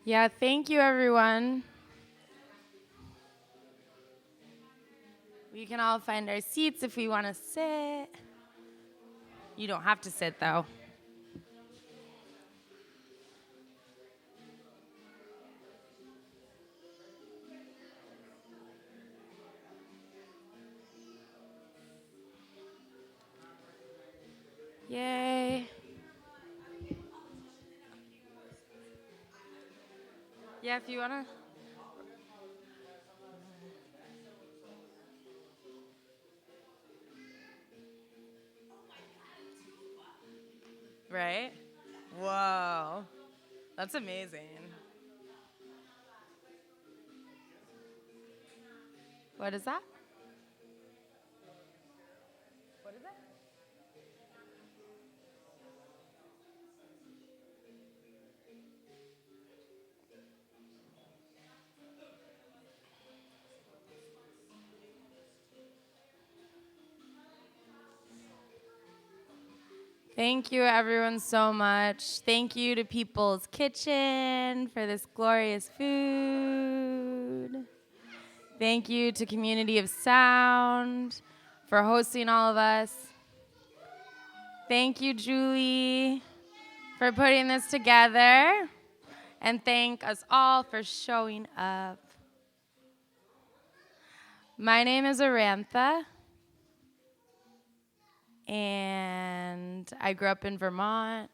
Yeah, thank you, everyone. We can all find our seats if we want to sit. You don't have to sit, though. Yay. Yeah, if you want to. Right? Whoa. That's amazing. What is that? What is it? Thank you, everyone, so much. Thank you to People's Kitchen for this glorious food. Thank you to Community of Sound for hosting all of us. Thank you, Julie, for putting this together. And thank us all for showing up. My name is Arantha, and I grew up in Vermont.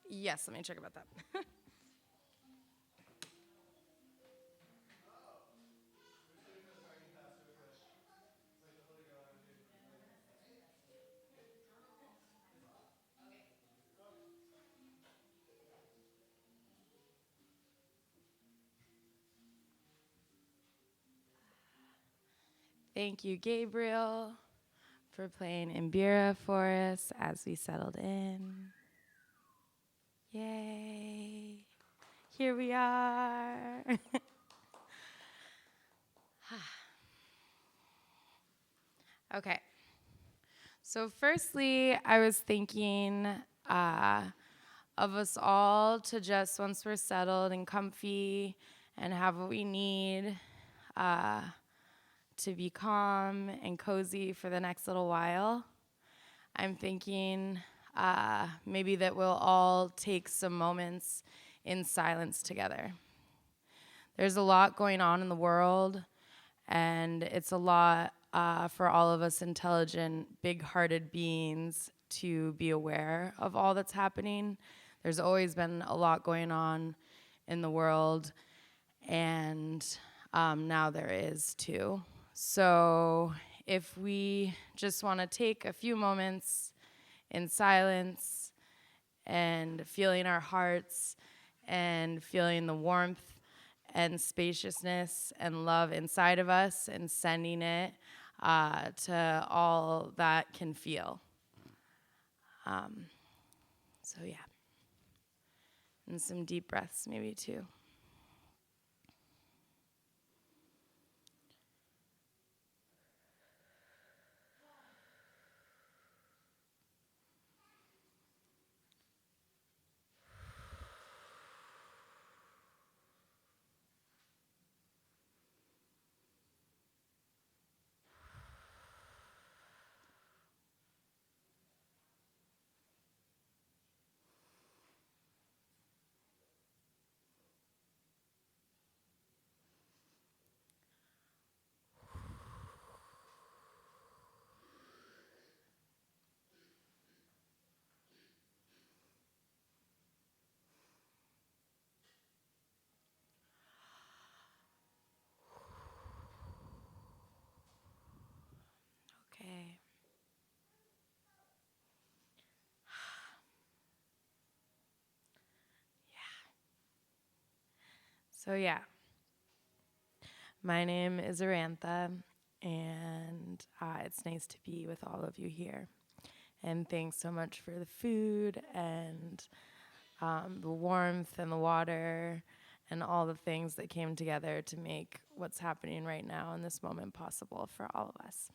Yes, let me check about that. Thank you, Gabriel, for playing Imbira for us as we settled in. Yay. Here we are. Okay. So, firstly, I was thinking of us all to just, once we're settled and comfy and have what we need, to be calm and cozy for the next little while. I'm thinking maybe that we'll all take some moments in silence together. There's a lot going on in the world, and it's a lot for all of us intelligent, big-hearted beings to be aware of all that's happening. There's always been a lot going on in the world, and now there is too. So if we just want to take a few moments in silence and feeling our hearts and feeling the warmth and spaciousness and love inside of us and sending it to all that can feel. So yeah. And some deep breaths maybe too. Okay. So yeah. My name is Arantha, and it's nice to be with all of you here. And thanks so much for the food and the warmth and the water and all the things that came together to make what's happening right now in this moment possible for all of us.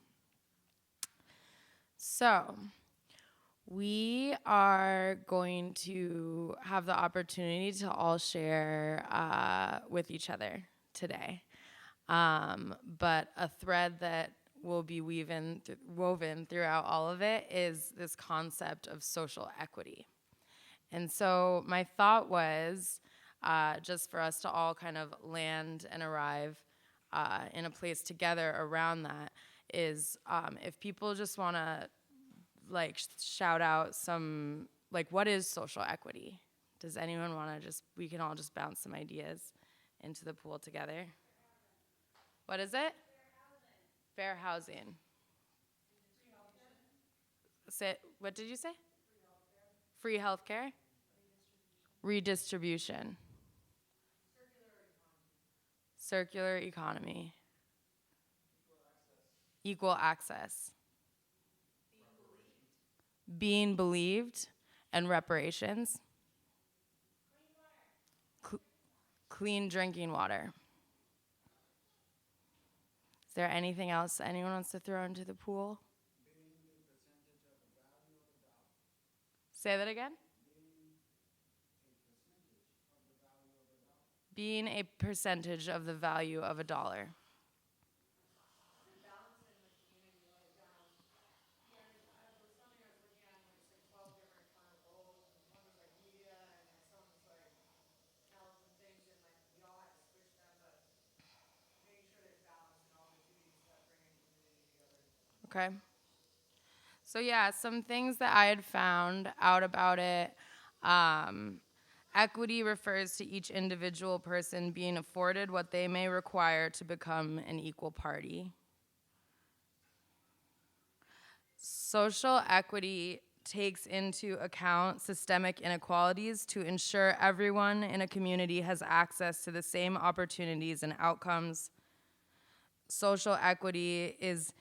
So, We are going to have the opportunity to all share with each other today. But a thread that will be woven throughout all of it is this concept of social equity. And so my thought was just for us to all kind of land and arrive in a place together around that is if people just want to like shout out some, like, what is social equity? Does anyone want to we can all just bounce some ideas into the pool together. What is it? Fair housing. What did you say? Free healthcare. Redistribution. Circular economy. Equal access. Being believed, and reparations. Clean drinking water. Is there anything else anyone wants to throw into the pool? Say that again? Being a percentage of the value of a dollar. Okay. So yeah, some things that I had found out about it. Equity refers to each individual person being afforded what they may require to become an equal party. Social equity takes into account systemic inequalities to ensure everyone in a community has access to the same opportunities and outcomes. Social equity is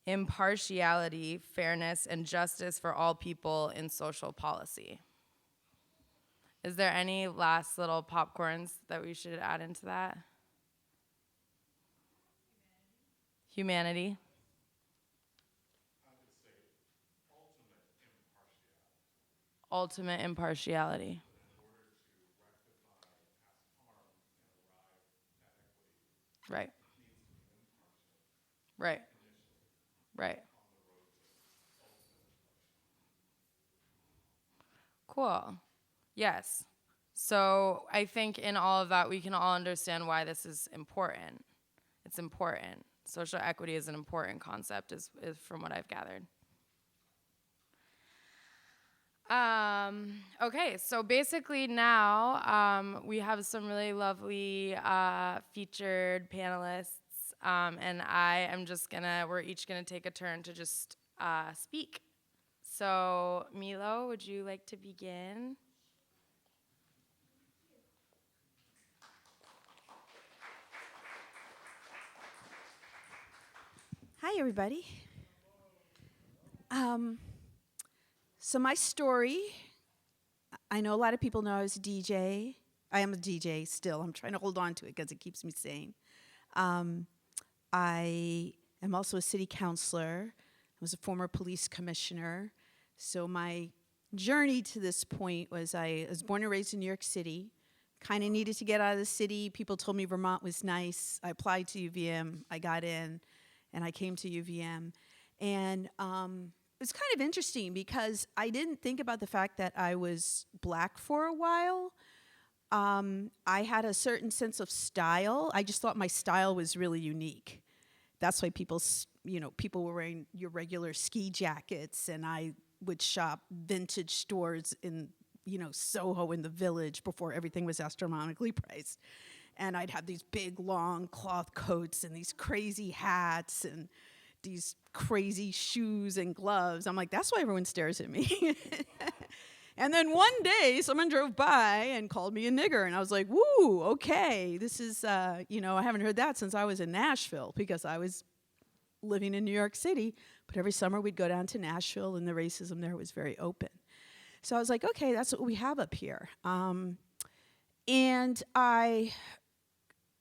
impartiality, fairness, and justice for all people in social policy. Is there any last little popcorns that we should add into that? Humanity. I would say ultimate impartiality. Ultimate impartiality. But in order to rectify past harm and arrive at equity, Right. it needs to be impartial. Right. Initially. Right. On the road to ultimate impartiality. Cool. Yes. So I think in all of that, we can all understand why this is important. It's important. Social equity is an important concept, is from what I've gathered. Okay, so basically now we have some really lovely featured panelists, and we're each gonna take a turn to just speak. So Melo, would you like to begin? Hi, everybody. So my story, I know a lot of people know I was a DJ. I am a DJ still. I'm trying to hold on to it because it keeps me sane. I am also a city councilor. I was a former police commissioner. So my journey to this point was I was born and raised in New York City. Kind of needed to get out of the city. People told me Vermont was nice. I applied to UVM. I got in, and I came to UVM. And it was kind of interesting because I didn't think about the fact that I was black for a while. I had a certain sense of style. I just thought my style was really unique. That's why people were wearing your regular ski jackets, and I would shop vintage stores in, Soho in the Village before everything was astronomically priced. And I'd have these big, long cloth coats and these crazy hats and these crazy shoes and gloves. I'm like, that's why everyone stares at me. And then one day, someone drove by and called me a nigger. And I was like, woo, okay. This is, I haven't heard that since I was in Nashville because I was living in New York City. But every summer we'd go down to Nashville, and the racism there was very open. So I was like, okay, that's what we have up here. And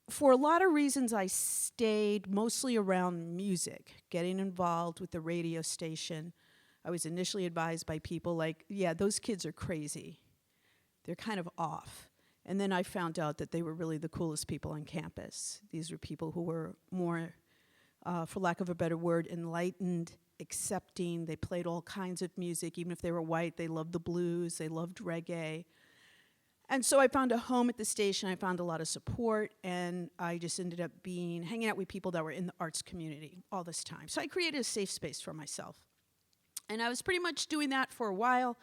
for a lot of reasons, I stayed mostly around music, getting involved with the radio station. I was initially advised by people like, yeah, those kids are crazy. They're kind of off. And then I found out that they were really the coolest people on campus. These were people who were more, for lack of a better word, enlightened, accepting. They played all kinds of music. Even if they were white, they loved the blues, they loved reggae. And so I found a home at the station. I found a lot of support, and I just ended up hanging out with people that were in the arts community all this time. So I created a safe space for myself. And I was pretty much doing that for a while.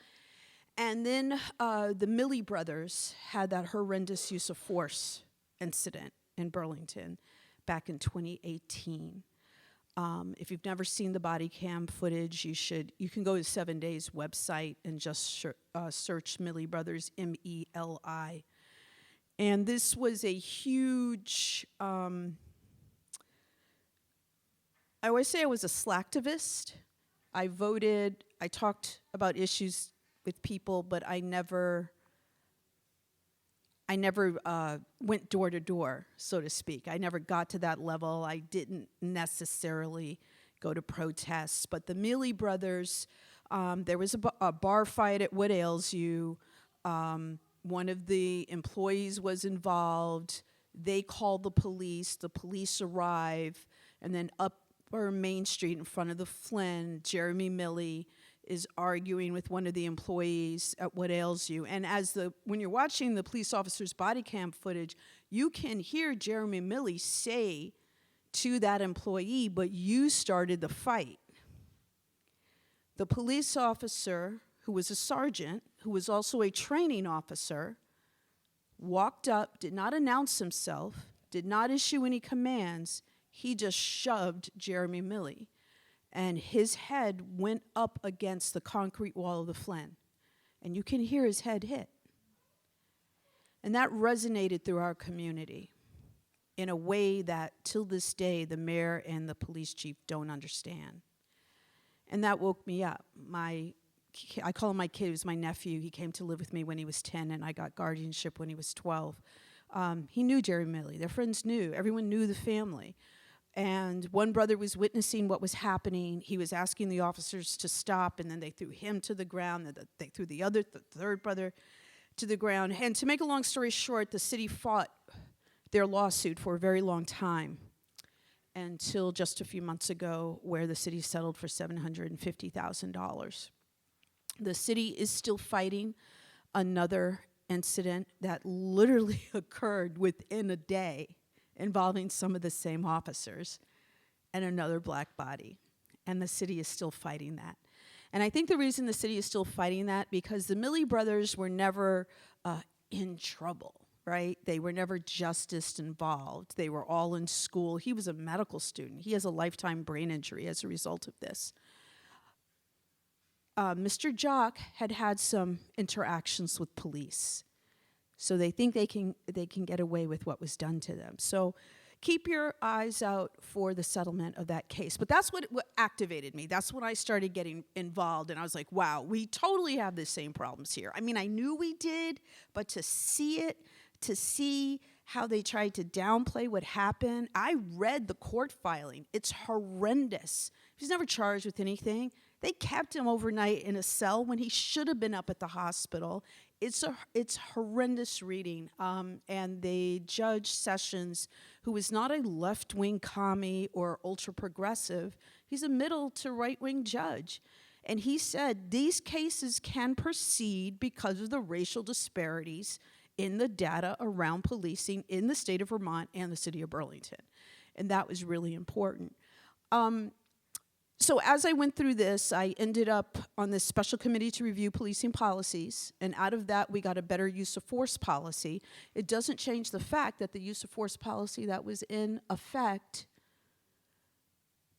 And then the Milley brothers had that horrendous use of force incident in Burlington back in 2018. If you've never seen the body cam footage, you can go to 7 Days website and just search Milley Brothers, M-E-L-I. And this was a huge, I always say I was a slacktivist. I voted, I talked about issues with people, but I never went door to door, so to speak. I never got to that level. I didn't necessarily go to protests. But the Milley brothers, there was a bar fight at What Ails You. One of the employees was involved. They called the police. The police arrive. And then Upper Main Street in front of the Flynn, Jeremy Milley is arguing with one of the employees at What Ails You. And when you're watching the police officer's body cam footage, you can hear Jeremy Milley say to that employee, "But you started the fight." The police officer, who was a sergeant, who was also a training officer, walked up, did not announce himself, did not issue any commands. He just shoved Jeremy Milley. And his head went up against the concrete wall of the Flynn. And you can hear his head hit. And that resonated through our community in a way that, till this day, the mayor and the police chief don't understand. And that woke me up. I call him my kid. He was my nephew. He came to live with me when he was 10, and I got guardianship when he was 12. He knew Jerry Milley. Their friends knew. Everyone knew the family. And one brother was witnessing what was happening. He was asking the officers to stop, and then they threw him to the ground. And they threw the third brother to the ground. And to make a long story short, the city fought their lawsuit for a very long time until just a few months ago, where the city settled for $750,000. The city is still fighting another incident that literally occurred within a day, involving some of the same officers and another black body. And the city is still fighting that. And I think the reason the city is still fighting that, because the Milley brothers were never in trouble, right? They were never justice involved. They were all in school. He was a medical student. He has a lifetime brain injury as a result of this. Mr. Jock had some interactions with police. So they think they can get away with what was done to them. So keep your eyes out for the settlement of that case. But that's what activated me. That's when I started getting involved, and I was like, wow, we totally have the same problems here. I mean, I knew we did, but to see how they tried to downplay what happened. I read the court filing. It's horrendous. He was never charged with anything. They kept him overnight in a cell when he should have been up at the hospital. It's horrendous reading. And the Judge Sessions, who is not a left-wing commie or ultra-progressive, he's a middle to right-wing judge. And he said these cases can proceed because of the racial disparities in the data around policing in the state of Vermont and the city of Burlington. And that was really important. So as I went through this, I ended up on this special committee to review policing policies, and out of that, we got a better use of force policy. It doesn't change the fact that the use of force policy that was in effect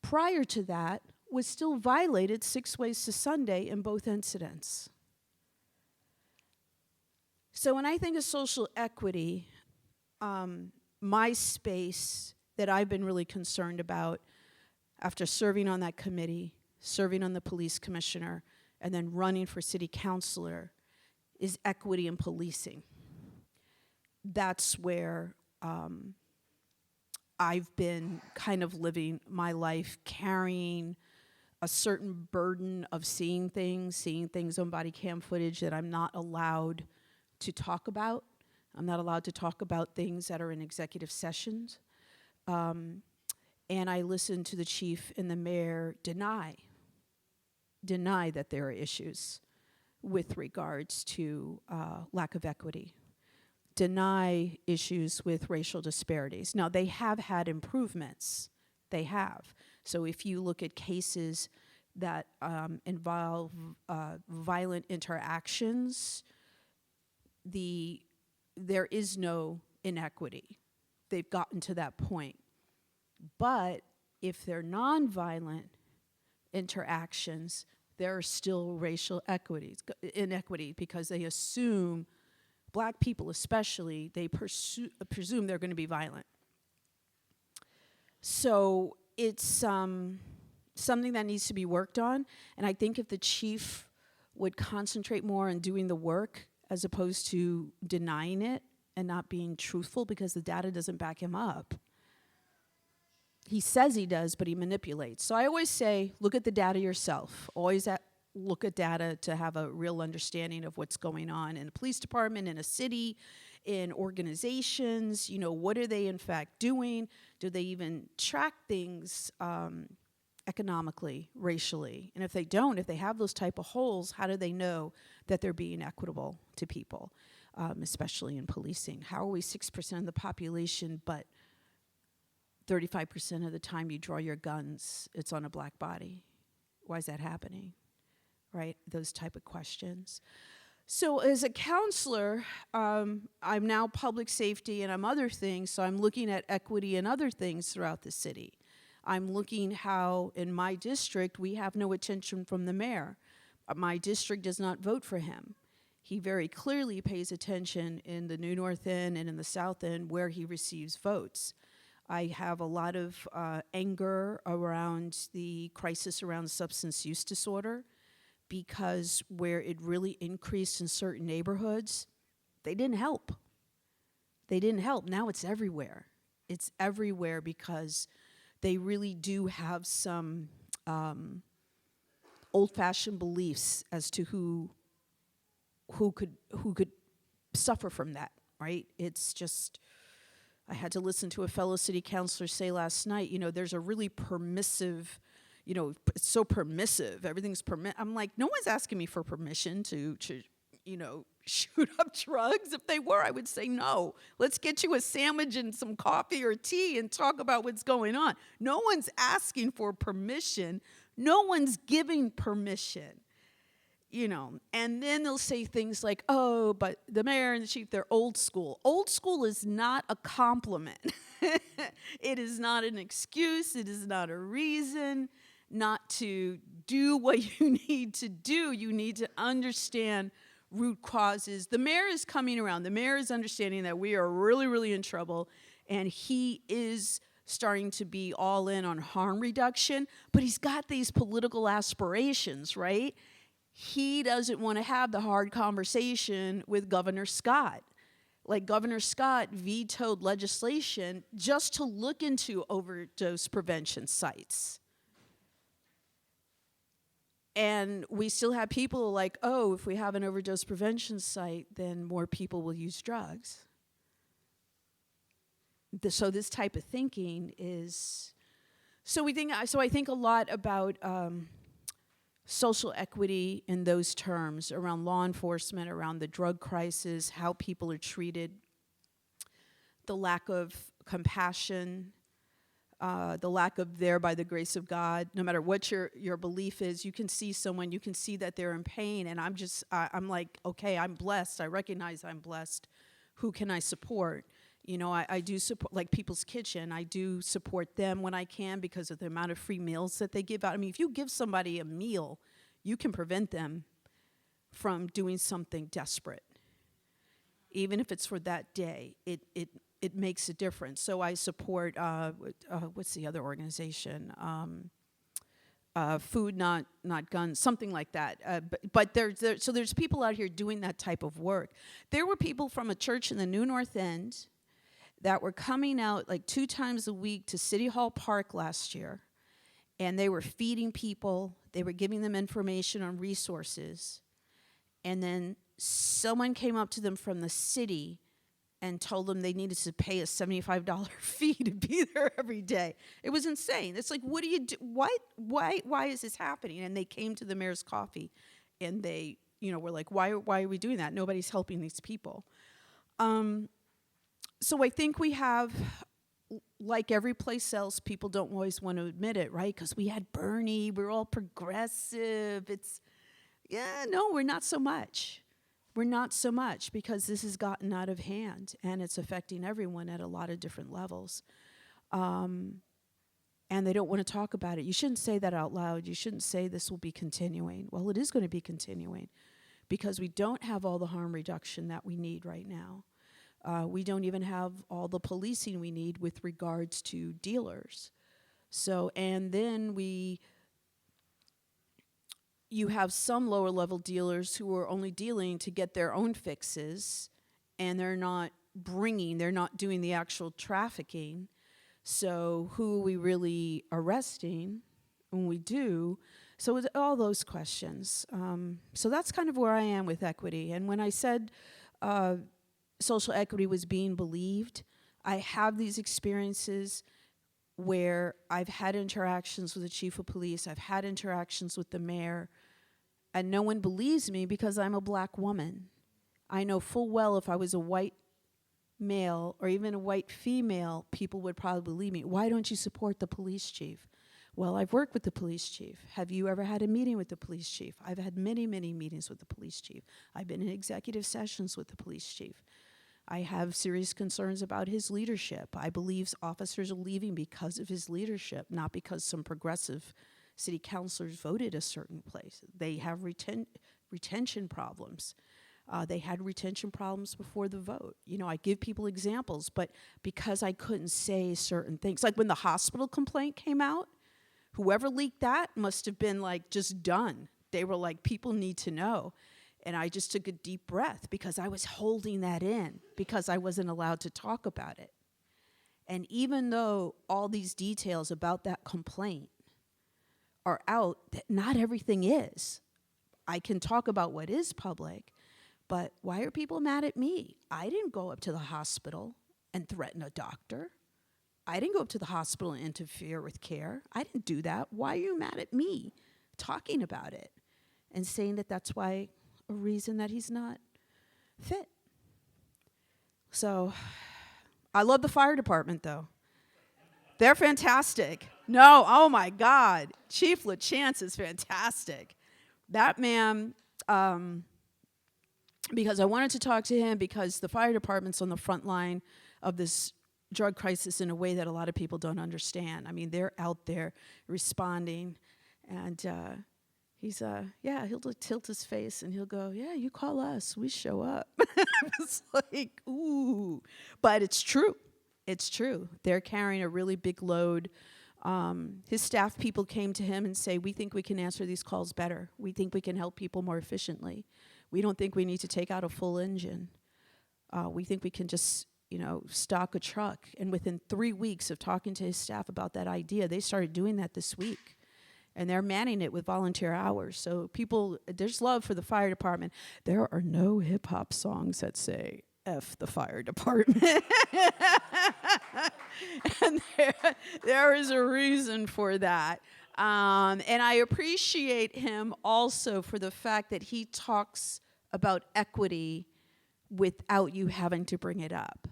prior to that was still violated 6 ways to Sunday in both incidents. So when I think of social equity, my space that I've been really concerned about after serving on that committee, serving on the police commissioner, and then running for city councilor, is equity in policing. That's where I've been kind of living my life, carrying a certain burden of seeing things on body cam footage that I'm not allowed to talk about. I'm not allowed to talk about things that are in executive sessions. And I listened to the chief and the mayor deny that there are issues with regards to lack of equity, deny issues with racial disparities. Now, they have had improvements. They have. So if you look at cases that involve violent interactions, there is no inequity. They've gotten to that point. But if they're nonviolent interactions, there are still racial inequity because they assume, black people especially, they presume they're going to be violent. So it's something that needs to be worked on. And I think if the chief would concentrate more on doing the work as opposed to denying it and not being truthful because the data doesn't back him up. He says he does, but he manipulates. So I always say, look at the data yourself. Always look at data to have a real understanding of what's going on in a police department, in a city, in organizations. You know, what are they in fact doing? Do they even track things economically, racially? And if they don't, if they have those type of holes, how do they know that they're being equitable to people, especially in policing? How are we 6% of the population, but 35% of the time you draw your guns, it's on a black body? Why is that happening? Right? Those type of questions. So as a counselor, I'm now public safety and I'm other things, so I'm looking at equity and other things throughout the city. I'm looking how in my district we have no attention from the mayor. My district does not vote for him. He very clearly pays attention in the New North End and in the South End where he receives votes. I have a lot of anger around the crisis around substance use disorder because where it really increased in certain neighborhoods, they didn't help. They didn't help. Now it's everywhere. It's everywhere because they really do have some old-fashioned beliefs as to who could suffer from that, right? It's just, I had to listen to a fellow city councilor say last night, you know, there's a really permissive, you know, it's so permissive, everything's I'm like, no one's asking me for permission to you know, shoot up drugs. If they were, I would say no. Let's get you a sandwich and some coffee or tea and talk about what's going on. No one's asking for permission. No one's giving permission. You know, and then they'll say things like, oh, but the mayor and the chief, they're old school. Old school is not a compliment. It is not an excuse. It is not a reason not to do what you need to do. You need to understand root causes. The mayor is coming around. The mayor is understanding that we are really, really in trouble, and he is starting to be all in on harm reduction, but he's got these political aspirations, right? He doesn't want to have the hard conversation with Governor Scott. Like Governor Scott vetoed legislation just to look into overdose prevention sites. And we still have people like, oh, if we have an overdose prevention site, then more people will use drugs. So this type of thinking is, so I think a lot about social equity in those terms, around law enforcement, around the drug crisis, how people are treated, the lack of compassion, the lack of there by the grace of God. No matter what your belief is, you can see someone, you can see that they're in pain, and I'm like, okay, I'm blessed. I recognize I'm blessed. Who can I support? You know, I do support, like People's Kitchen. I do support them when I can because of the amount of free meals that they give out. I mean, if you give somebody a meal, you can prevent them from doing something desperate. Even if it's for that day, it makes a difference. So I support, what's the other organization? Food, Not Guns, something like that. But there's people out here doing that type of work. There were people from a church in the New North End that were coming out like 2 times a week to City Hall Park last year And they were feeding people, they were giving them information on resources. And then someone came up to them from the city and told them they needed to pay a $75 fee to be there every day. It was insane. It's like, what do you do? Why is this happening? And they came to the mayor's coffee and they, were like, why are we doing that? Nobody's helping these people. So I think we have, like every place else, people don't always want to admit it, right? Because we had Bernie, we're all progressive. We're not so much. We're not so much because this has gotten out of hand and it's affecting everyone at a lot of different levels. And they don't want to talk about it. You shouldn't say that out loud. You shouldn't say this will be continuing. Well, it is going to be continuing because we don't have all the harm reduction that we need right now. We don't even have all the policing we need with regards to dealers. So, and then you have some lower level dealers who are only dealing to get their own fixes, and they're not doing the actual trafficking. So who are we really arresting when we do? So it's all those questions. So that's kind of where I am with equity. And when I said social equity was being believed, I have these experiences where I've had interactions with the chief of police, I've had interactions with the mayor, and no one believes me because I'm a black woman. I know full well if I was a white male or even a white female, people would probably believe me. Why don't you support the police chief? Well, I've worked with the police chief. Have you ever had a meeting with the police chief? I've had many, many meetings with the police chief. I've been in executive sessions with the police chief. I have serious concerns about his leadership. I believe officers are leaving because of his leadership, not because some progressive city councilors voted a certain place. They have retention problems. They had retention problems before the vote. I give people examples, but because I couldn't say certain things, like when the hospital complaint came out, whoever leaked that must have been like just done. They were like, people need to know. And I just took a deep breath because I was holding that in because I wasn't allowed to talk about it. And even though all these details about that complaint are out, that not everything is. I can talk about what is public, but why are people mad at me? I didn't go up to the hospital and threaten a doctor. I didn't go up to the hospital and interfere with care. I didn't do that. Why are you mad at me talking about it and saying that that's why a reason that he's not fit? So I love the fire department, though. They're fantastic. No, oh my God. Chief LaChance is fantastic. That man, because I wanted to talk to him because the fire department's on the front line of this drug crisis in a way that a lot of people don't understand. I mean, they're out there responding, and he'll tilt his face and he'll go, yeah, you call us, we show up. It's like, ooh, but it's true. It's true. They're carrying a really big load. His staff people came to him and say, we think we can answer these calls better. We think we can help people more efficiently. We don't think we need to take out a full engine. We think we can just, stock a truck. And within 3 weeks of talking to his staff about that idea, they started doing that this week. And they're manning it with volunteer hours. So there's love for the fire department. There are no hip hop songs that say, F the fire department. And there is a reason for that. And I appreciate him also for the fact that he talks about equity without you having to bring it up.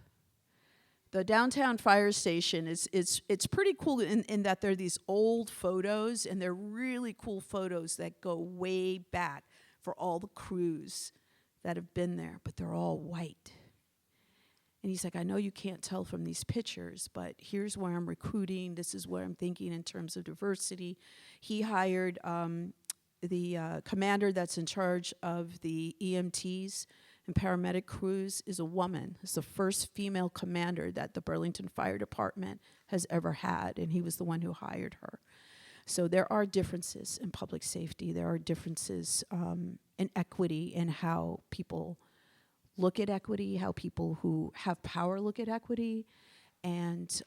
The downtown fire station it's pretty cool in that there are these old photos, and they're really cool photos that go way back for all the crews that have been there, but they're all white. And he's like, I know you can't tell from these pictures, but here's where I'm recruiting. This is where I'm thinking in terms of diversity. He hired the commander that's in charge of the EMTs and paramedic crews is a woman. It's the first female commander that the Burlington Fire Department has ever had, and he was the one who hired her. So there are differences in public safety. There are differences in equity and how people look at equity, how people who have power look at equity, and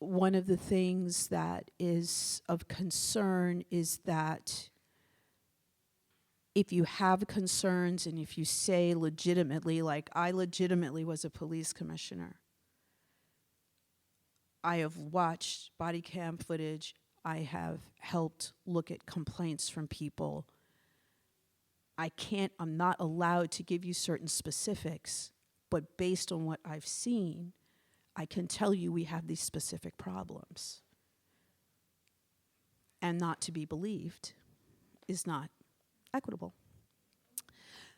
one of the things that is of concern is that if you have concerns and if you say legitimately, like I legitimately was a police commissioner, I have watched body cam footage, I have helped look at complaints from people. I'm not allowed to give you certain specifics, but based on what I've seen, I can tell you we have these specific problems. And not to be believed is not equitable.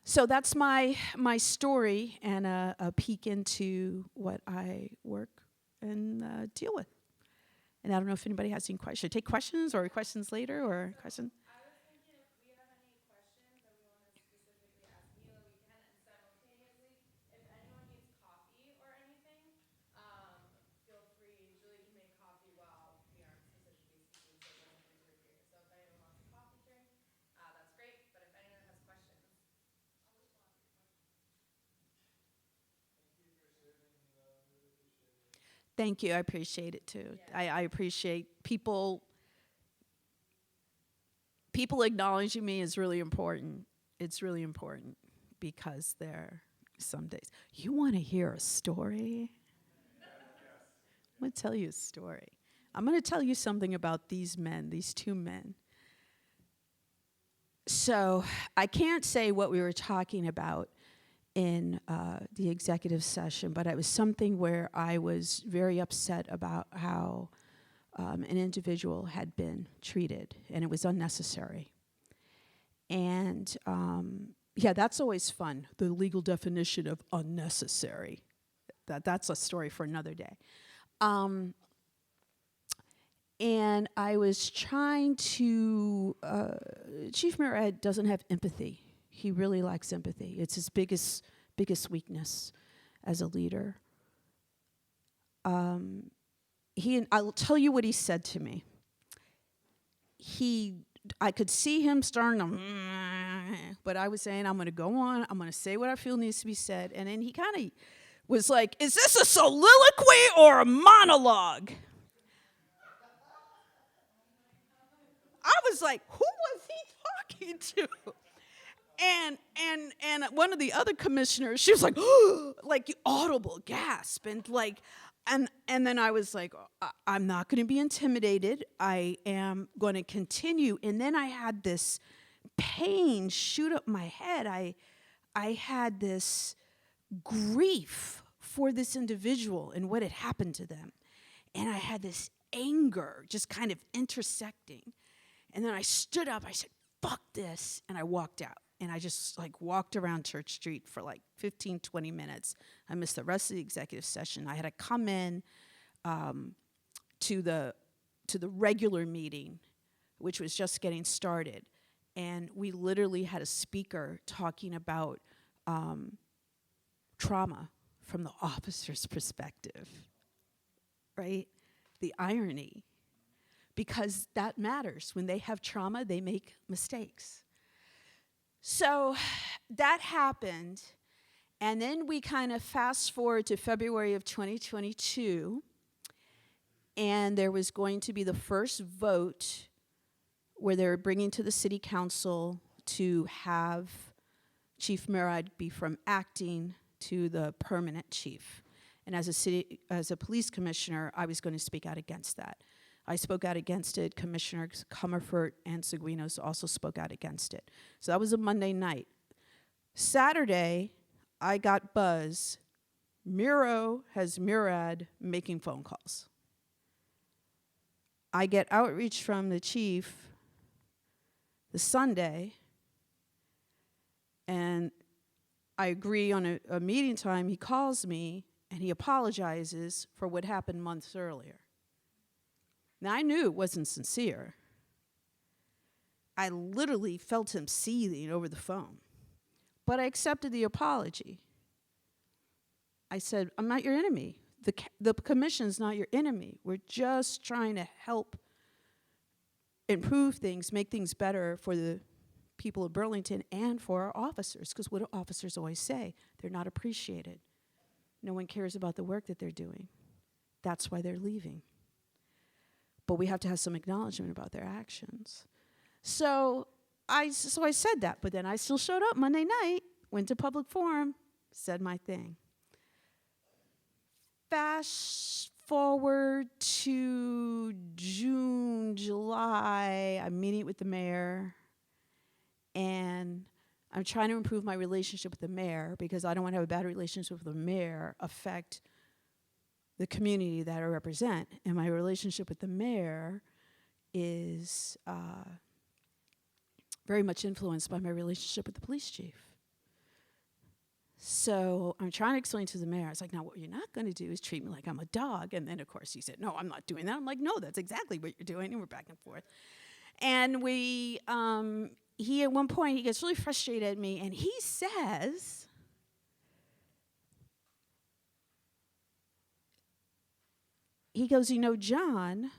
So that's my story and a peek into what I work and deal with. And I don't know if anybody has any questions. Should I take questions or questions later or questions? I was thinking if we have any questions that we want to specifically ask Melo, we can, and simultaneously, if anyone needs coffee or anything, feel free. Julie can make coffee while we aren't specifically speaking, so it doesn't interfere. So if anyone wants a coffee drink, that's great. But if anyone has questions, Thank you. I appreciate it too. Yeah. I appreciate people acknowledging me is really important. It's really important because there some days. You want to hear a story? I'm going to tell you a story. I'm going to tell you something about these two men. So I can't say what we were talking about in the executive session, but it was something where I was very upset about how an individual had been treated, and it was unnecessary. And yeah, that's always fun, the legal definition of unnecessary. That's a story for another day. And I was trying to, Chief Murad doesn't have empathy. He really lacks empathy. It's his biggest weakness as a leader. I'll tell you what he said to me. I could see him starting to, but I was saying, I'm going to go on. I'm going to say what I feel needs to be said. And then he kind of was like, is this a soliloquy or a monologue? I was like, who was he talking to? And one of the other commissioners, she was like, like audible gasp, and like, and then I was like, I'm not going to be intimidated. I am going to continue. And then I had this pain shoot up my head. I had this grief for this individual and what had happened to them, and I had this anger just kind of intersecting. And then I stood up. I said, "Fuck this," and I walked out. And I just like walked around Church Street for like 15, 20 minutes. I missed the rest of the executive session. I had to come in to the regular meeting, which was just getting started. And we literally had a speaker talking about trauma from the officer's perspective, right? The irony. Because that matters. When they have trauma, they make mistakes. So that happened, and then we kind of fast forward to February of 2022, and there was going to be the first vote where they were bringing to the city council to have Chief Murad be from acting to the permanent chief. And as a police commissioner, I was going to speak out against that. I spoke out against it. Commissioners Comerford and Seguinos also spoke out against it. So that was a Monday night. Saturday, I got buzz. Miro has Murad making phone calls. I get outreach from the chief the Sunday, and I agree on a meeting time. He calls me, and he apologizes for what happened months earlier. Now, I knew it wasn't sincere. I literally felt him seething over the phone. But I accepted the apology. I said, I'm not your enemy. The commission's not your enemy. We're just trying to help improve things, make things better for the people of Burlington and for our officers. Because what do officers always say? They're not appreciated. No one cares about the work that they're doing. That's why they're leaving. but we have to have some acknowledgement about their actions. So I said that, but then I still showed up Monday night, went to public forum, said my thing. Fast forward to June, July, I'm meeting with the mayor, and I'm trying to improve my relationship with the mayor because I don't want to have a bad relationship with the mayor affect the community that I represent. And my relationship with the mayor is very much influenced by my relationship with the police chief. So I'm trying to explain to the mayor, I was like, now what you're not going to do is treat me like I'm a dog. And then, of course, he said, no, I'm not doing that. I'm like, no, that's exactly what you're doing. And we're back and forth. And he at one point, he gets really frustrated at me, and he says, he goes, you know, John,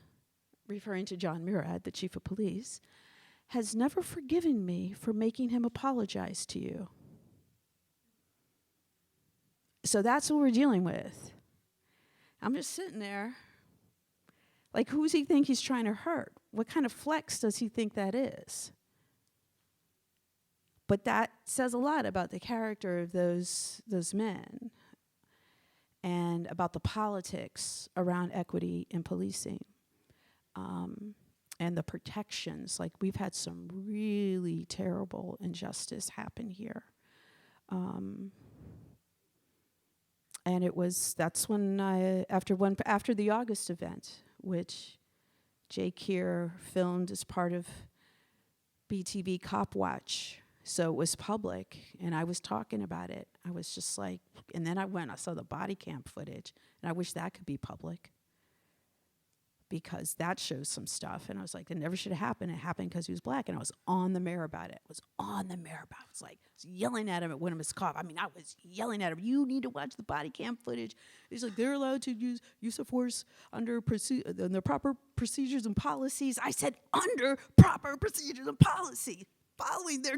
referring to John Murad, the chief of police, has never forgiven me for making him apologize to you. So that's what we're dealing with. I'm just sitting there. Like, who does he think he's trying to hurt? What kind of flex does he think that is? But that says a lot about the character of those men and about the politics around equity in policing and the protections. Like, we've had some really terrible injustice happen here. And that's when after the August event, which Jay Keir filmed as part of BTV Cop Watch. So it was public, and I was talking about it. I was just like, and then I saw the body cam footage, and I wish that could be public because that shows some stuff. And I was like, it never should have happened. It happened because he was black, and I was on the mayor about it. I was yelling at him at one of his cops. I mean, I was yelling at him, you need to watch the body cam footage. He's like, they're allowed to use of force under the proper procedures and policies. I said, under proper procedures and policies, following their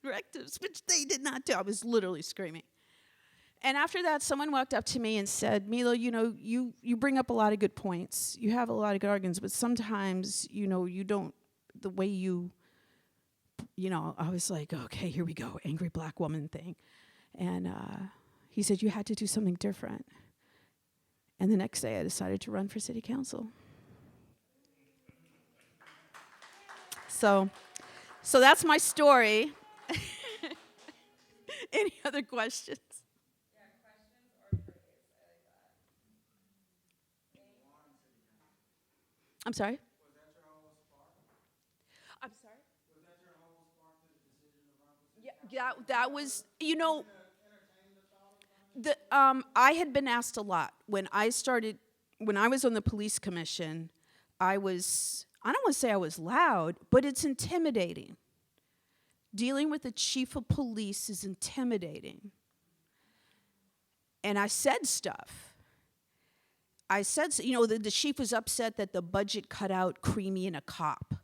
directives, which they did not do. I was literally screaming. And after that, someone walked up to me and said, Melo, you know, you bring up a lot of good points. You have a lot of good arguments, but sometimes, you know, you don't, the way you know, I was like, okay, here we go, angry black woman thing. And he said, you had to do something different. And the next day, I decided to run for city council. So that's my story. Any other questions? Yeah, questions or praise. I like that. I'm sorry? Was that your whole spark? I'm sorry? Was that your whole spark to the decision to run for city Yeah, council? that was, you know, Entertain the thought of running? I had been asked a lot. When I was on the police commission, I don't want to say I was loud, but it's intimidating. Dealing with the chief of police is intimidating. And I said stuff. You know, the chief was upset that the budget cut out Creamy and a Cop.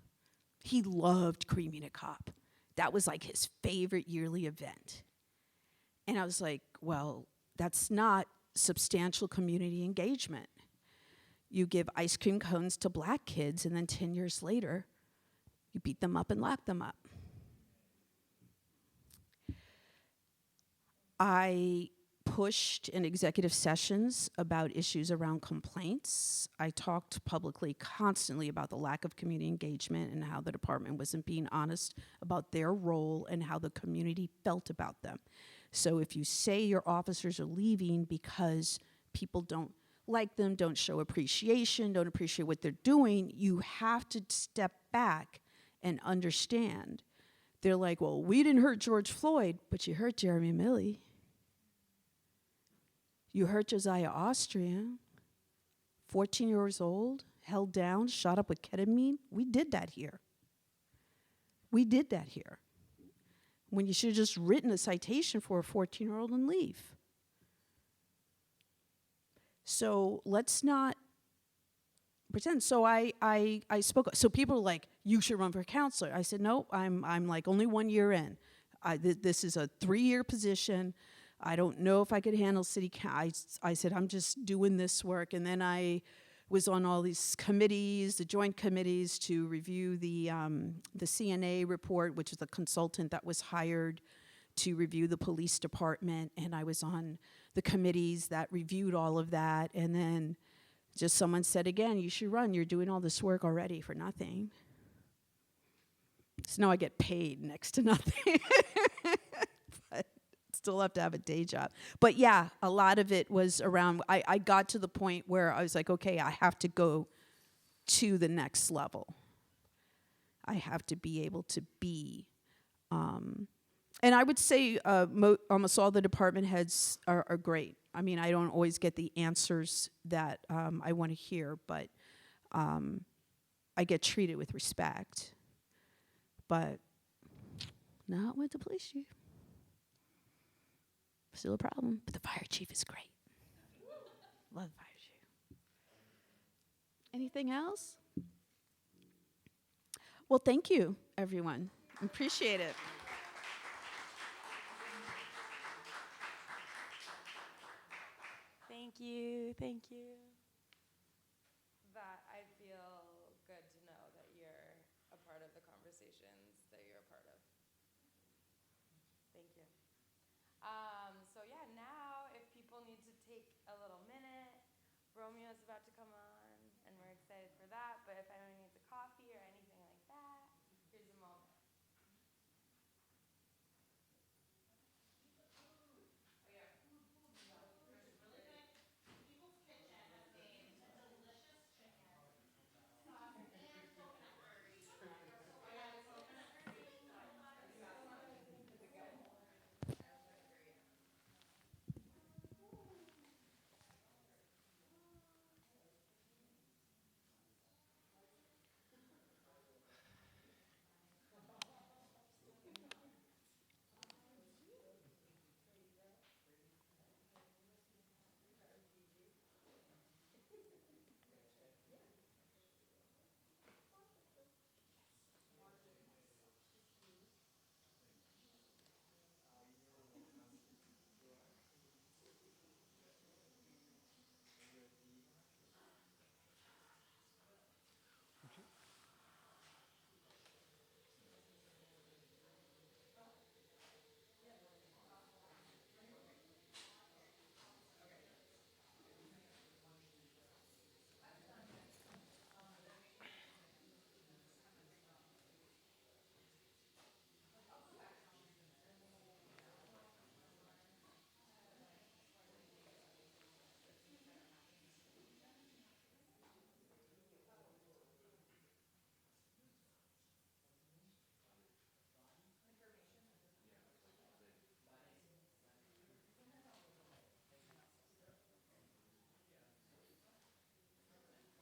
He loved Creamy and a Cop. That was like his favorite yearly event. And I was like, well, that's not substantial community engagement. You give ice cream cones to black kids, and then 10 years later, you beat them up and lock them up. I pushed in executive sessions about issues around complaints. I talked publicly constantly about the lack of community engagement and how the department wasn't being honest about their role and how the community felt about them. So if you say your officers are leaving because people don't like them, don't show appreciation, don't appreciate what they're doing, you have to step back and understand. They're like, well, we didn't hurt George Floyd, but you hurt Jeremy Milley. You hurt Josiah Austrian, 14 years old, held down, shot up with ketamine. We did that here. When you should have just written a citation for a 14-year-old and leave. So let's not pretend. So I spoke. So people are like, you should run for counselor. I said, no, I'm like only 1 year in. This is a 3-year position. I don't know if I could handle city council. I said, I'm just doing this work. And then I was on all these committees, the joint committees, to review the CNA report, which is the consultant that was hired to review the police department. And I was on the committees that reviewed all of that. And then just someone said again, you should run. You're doing all this work already for nothing. So now I get paid next to nothing. But still have to have a day job. But yeah, a lot of it was around, I got to the point where I was like, okay, I have to go to the next level. I have to be able to be, and I would say almost all the department heads are great. I mean, I don't always get the answers that I want to hear, but I get treated with respect. But not with the police chief. Still a problem, but the fire chief is great. Love the fire chief. Anything else? Well, thank you, everyone. Appreciate it. Thank you, thank you. That I feel good to know that you're a part of the conversations that you're a part of. Thank you. So yeah, now if people need to take a little minute, Romeo's about to come on, and we're excited for that. But if anyone needs a coffee or anything like that, here's a moment.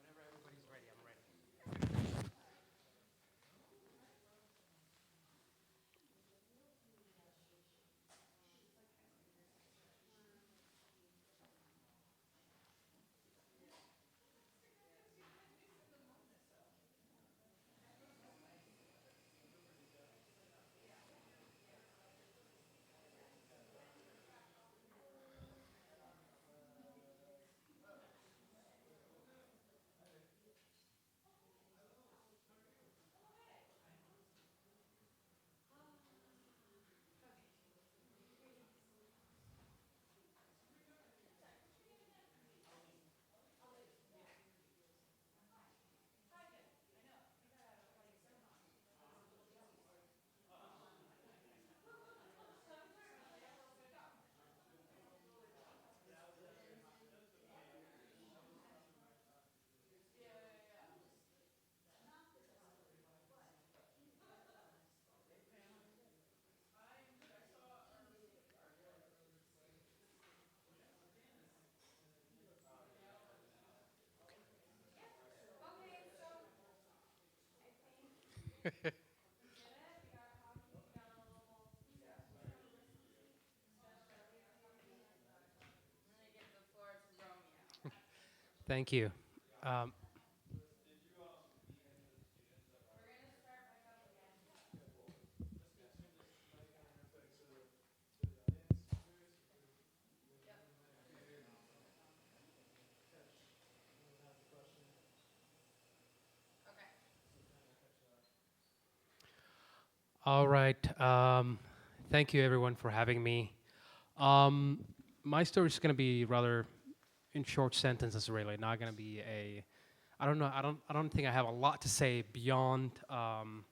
Whenever everybody's ready, I'm ready. Thank you. Um, All right. Thank you, everyone, for having me. Um, my story is going to be rather in short sentences, really. Not going to be a. I don't know. I don't think I have a lot to say beyond. I'm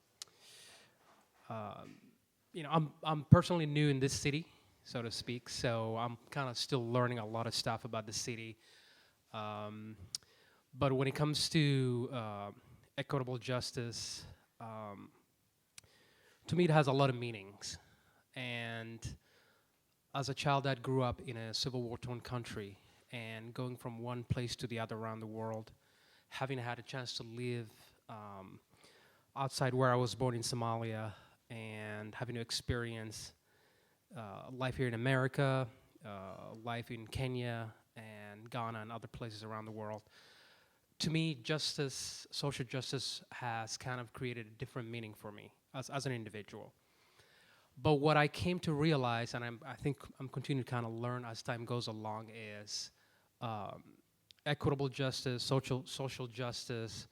personally new in this city, so to speak. So I'm kind of still learning a lot of stuff about the city. Um, but when it comes to equitable justice, um, to me, it has a lot of meanings. And as a child that grew up in a civil war torn country and going from one place to the other around the world, having had a chance to live um, outside where I was born in Somalia and having to experience life here in America, life in Kenya and Ghana and other places around the world. To me, justice, social justice, has kind of created a different meaning for me as an individual. But what I came to realize, and I think I'm continuing to kind of learn as time goes along, is um, equitable justice, social justice,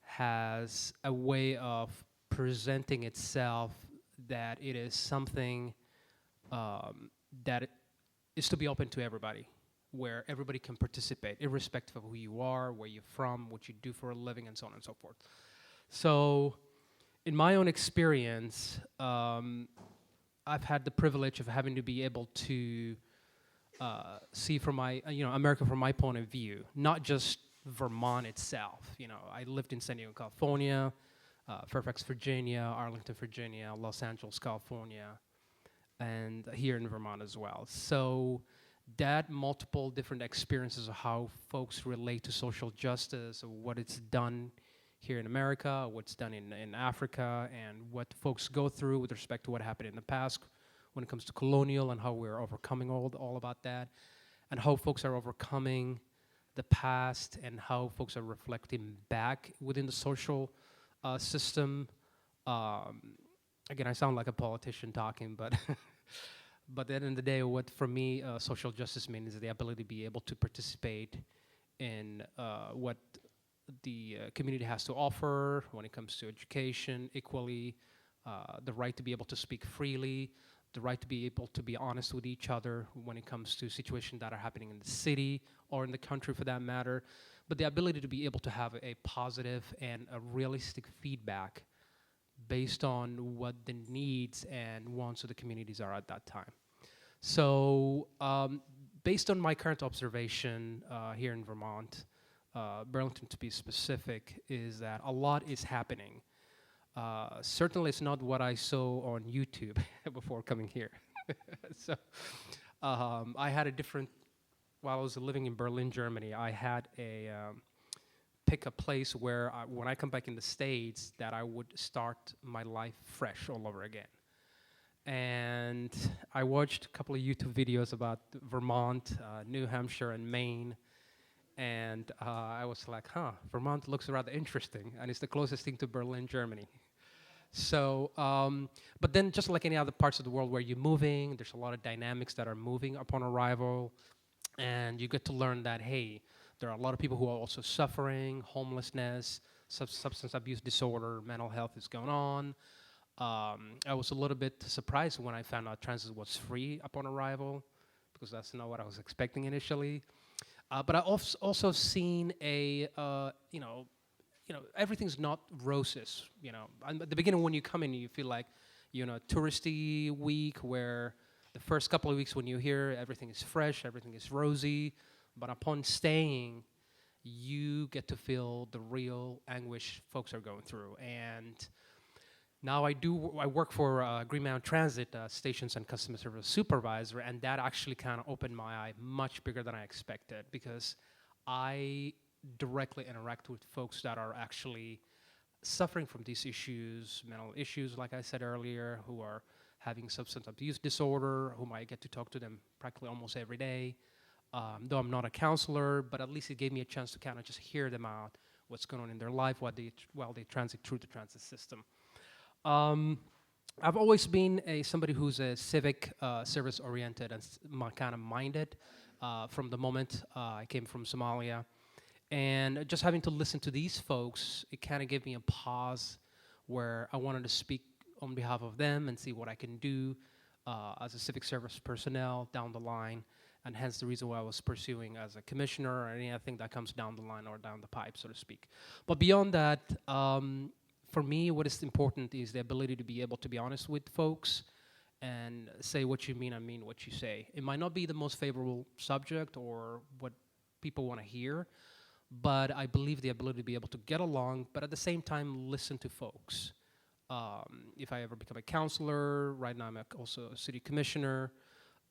has a way of presenting itself that it is something that is to be open to everybody, where everybody can participate, irrespective of who you are, where you're from, what you do for a living, and so on and so forth. So, in my own experience, I've had the privilege of having to be able to see from my, America from my point of view, not just Vermont itself. I lived in San Diego, California, Fairfax, Virginia, Arlington, Virginia, Los Angeles, California, and here in Vermont as well. So that multiple different experiences of how folks relate to social justice, or what it's done here in America, what's done in Africa, and what folks go through with respect to what happened in the past when it comes to colonial and how we're overcoming all about that, and how folks are overcoming the past and how folks are reflecting back within the social system. Um, Again, I sound like a politician talking, but but at the end of the day, what for me social justice means is the ability to be able to participate in what the community has to offer when it comes to education, equally, the right to be able to speak freely, the right to be able to be honest with each other when it comes to situations that are happening in the city or in the country for that matter, but the ability to be able to have a positive and a realistic feedback based on what the needs and wants of the communities are at that time. So based on my current observation here in Vermont, Burlington to be specific, is that a lot is happening. Certainly it's not what I saw on YouTube before coming here. So I had a different, while I was living in Berlin, Germany, I had a pick a place where when I come back in the States, that I would start my life fresh all over again. And I watched a couple of YouTube videos about Vermont, New Hampshire, and Maine. And I was like, Vermont looks rather interesting, and it's the closest thing to Berlin, Germany. So, but then just like any other parts of the world where you're moving, there's a lot of dynamics that are moving upon arrival, and you get to learn that, hey, there are a lot of people who are also suffering, homelessness, substance abuse disorder, mental health is going on. I was a little bit surprised when I found out transit was free upon arrival, because that's not what I was expecting initially. But I also seen everything's not roses. And at the beginning when you come in, you feel like, touristy week where the first couple of weeks when you're here, everything is fresh, everything is rosy. But upon staying, you get to feel the real anguish folks are going through. And now I work for Green Mountain Transit Stations and Customer Service Supervisor, and that actually kind of opened my eye much bigger than I expected, because I directly interact with folks that are actually suffering from these issues, mental issues, like I said earlier, who are having substance abuse disorder, whom I get to talk to them practically almost every day. Though I'm not a counselor, but at least it gave me a chance to kind of just hear them out, what's going on in their life while they transit through the transit system. I've always been somebody who's a civic service-oriented and kind of minded from the moment I came from Somalia. And just having to listen to these folks, it kind of gave me a pause where I wanted to speak on behalf of them and see what I can do as a civic service personnel down the line, and hence the reason why I was pursuing as a commissioner or anything that comes down the line or down the pipe, so to speak. But beyond that, for me, what is important is the ability to be able to be honest with folks and say what you mean and mean what you say. It might not be the most favorable subject or what people want to hear, but I believe the ability to be able to get along, but at the same time listen to folks. If I ever become a counselor, right now I'm also a city commissioner.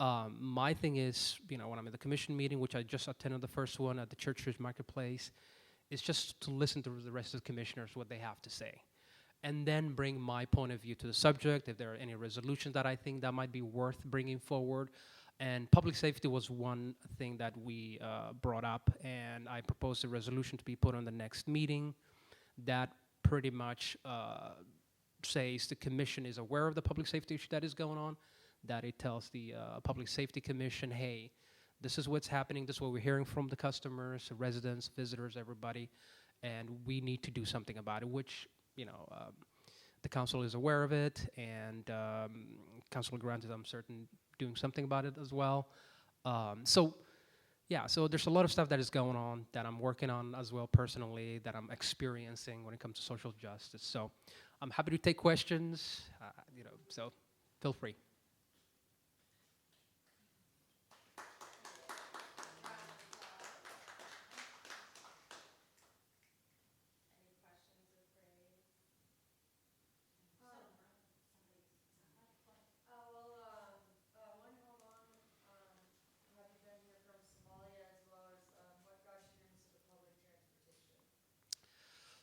My thing is, when I'm in the commission meeting, which I just attended the first one at the Church Street Marketplace, is just to listen to the rest of the commissioners, what they have to say. And then bring my point of view to the subject, if there are any resolutions that I think that might be worth bringing forward. And public safety was one thing that we brought up, and I proposed a resolution to be put on the next meeting that pretty much says the commission is aware of the public safety issue that is going on, that it tells the Public Safety Commission, hey, this is what's happening, this is what we're hearing from the customers, the residents, visitors, everybody, and we need to do something about it, which, the council is aware of it, and Councilor Grant is, I'm certain, doing something about it as well. So there's a lot of stuff that is going on that I'm working on as well personally, that I'm experiencing when it comes to social justice. So I'm happy to take questions, so feel free.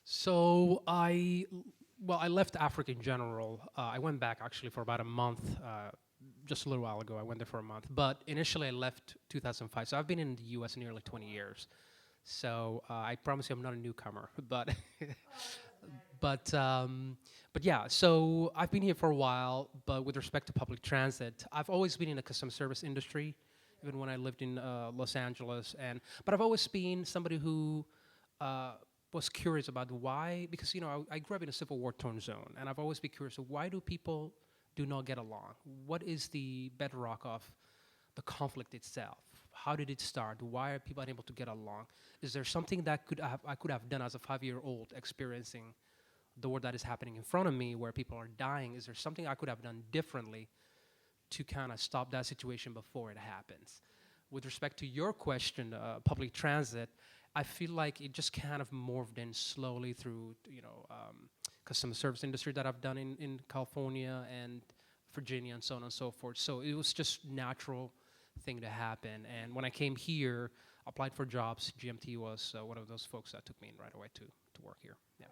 So I left Africa in general. I went back actually for about a month, just a little while ago. I went there for a month. But initially I left 2005. So I've been in the U.S. nearly 20 years. So I promise you I'm not a newcomer. But but yeah, so I've been here for a while. But with respect to public transit, I've always been in the customer service industry, even when I lived in Los Angeles. But I've always been somebody who was curious about why, because I grew up in a Civil War torn zone, and I've always been curious of why do people do not get along? What is the bedrock of the conflict itself? How did it start? Why are people unable to get along? Is there something that I could have done as a 5-year-old experiencing the war that is happening in front of me where people are dying? Is there something I could have done differently to kind of stop that situation before it happens? With respect to your question, public transit, I feel like it just kind of morphed in slowly through, customer service industry that I've done in California and Virginia and so on and so forth. So it was just natural thing to happen. And when I came here, applied for jobs. GMT was one of those folks that took me in right away to work here. Yeah.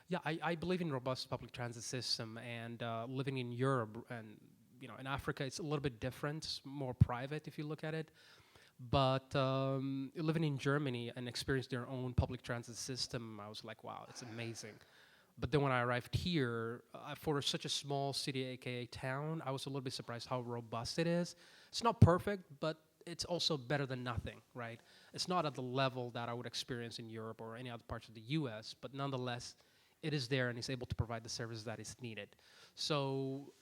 Yeah, I believe in robust public transit system, and living in Europe and in Africa, it's a little bit different, it's more private if you look at it. But living in Germany and experiencing their own public transit system, I was like, wow, it's amazing. But then when I arrived here, for such a small city, aka town, I was a little bit surprised how robust it is. It's not perfect, but it's also better than nothing, right? It's not at the level that I would experience in Europe or any other parts of the US, but nonetheless, it is there and it's able to provide the service that is needed. So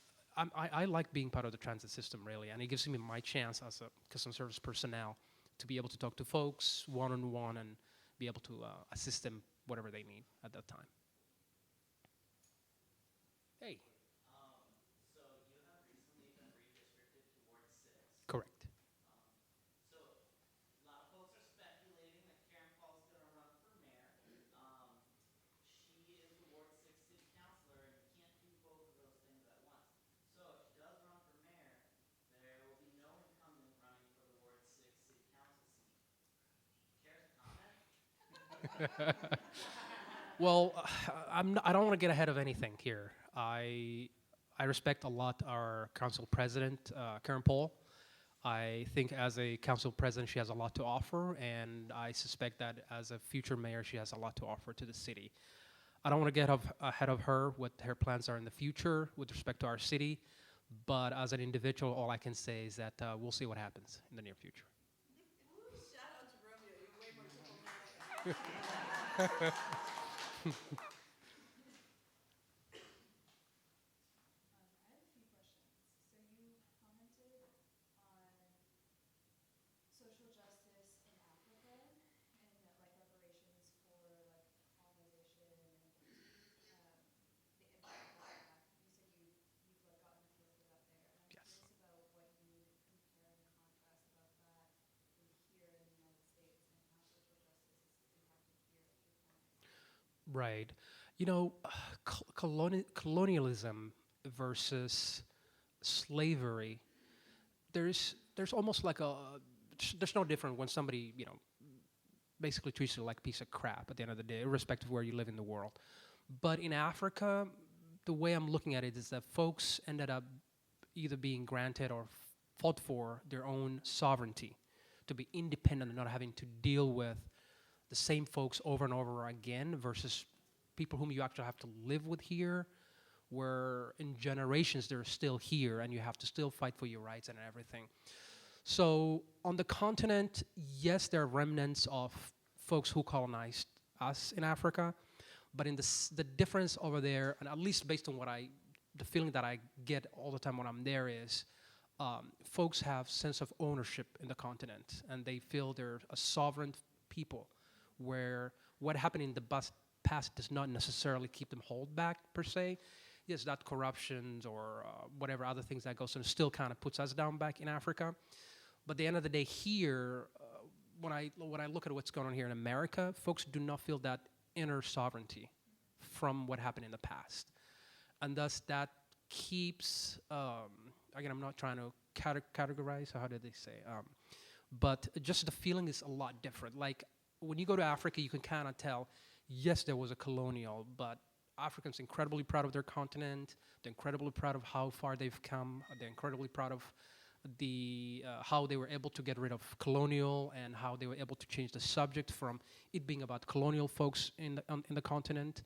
I like being part of the transit system, really, and it gives me my chance as a customer service personnel to be able to talk to folks one-on-one and be able to assist them whatever they need at that time. Hey. So you have recently been redistricted to Ward 6. Correct. So a lot of folks are speculating that Karen Paul's going to run for mayor. She is the Ward 6 city councilor, and you can't do both of those things at once. So if she does run for mayor, there will be no incumbent running for the Ward 6 city council seat. Care to comment? Well, I don't want to get ahead of anything here. I respect a lot our council president, Karen Paul. I think as a council president, she has a lot to offer, and I suspect that as a future mayor, she has a lot to offer to the city. I don't want to get ahead of her, what her plans are in the future with respect to our city, but as an individual, all I can say is that we'll see what happens in the near future. Shout out to Romeo. You're way more diplomatic. Right. You know, colonialism versus slavery, there's almost like there's no different when somebody, basically treats you like a piece of crap at the end of the day, irrespective of where you live in the world. But in Africa, the way I'm looking at it is that folks ended up either being granted or fought for their own sovereignty, to be independent and not having to deal with the same folks over and over again versus people whom you actually have to live with here, where in generations they're still here and you have to still fight for your rights and everything. So on the continent, yes, there are remnants of folks who colonized us in Africa, but in the difference over there, and at least based on the feeling that I get all the time when I'm there is, folks have sense of ownership in the continent, and they feel they're a sovereign people, where what happened in the past does not necessarily keep them hold back per se. Yes, that corruptions or whatever other things that goes on still kind of puts us down back in Africa. But at the end of the day, here, when I look at what's going on here in America, folks do not feel that inner sovereignty from what happened in the past, and thus that keeps. Again, I'm not trying to categorize. How did they say? But just the feeling is a lot different. Like when you go to Africa, you can kind of tell. Yes, there was a colonial, but Africans are incredibly proud of their continent. They're incredibly proud of how far they've come. They're incredibly proud of how they were able to get rid of colonial and how they were able to change the subject from it being about colonial folks in the continent.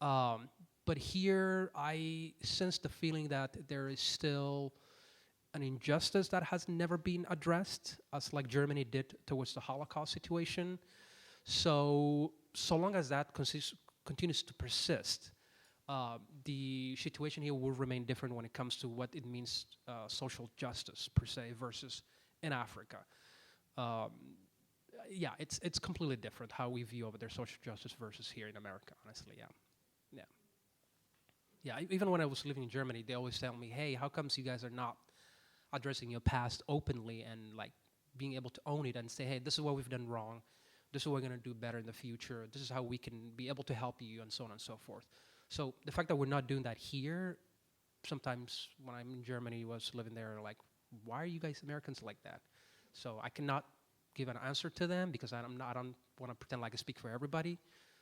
But here, I sense the feeling that there is still an injustice that has never been addressed, as like Germany did towards the Holocaust situation. So long as that continues to persist, the situation here will remain different when it comes to what it means social justice per se versus in Africa. Yeah, it's completely different how we view over there social justice versus here in America. Honestly, yeah. Even when I was living in Germany, they always tell me, "Hey, how comes you guys are not addressing your past openly and like being able to own it and say, hey, this is what we've done wrong. This is what we're going to do better in the future. This is how we can be able to help you," and so on and so forth. So the fact that we're not doing that here, sometimes when I'm in Germany, was living there, like, why are you guys Americans like that? So I cannot give an answer to them because I don't want to pretend like I speak for everybody.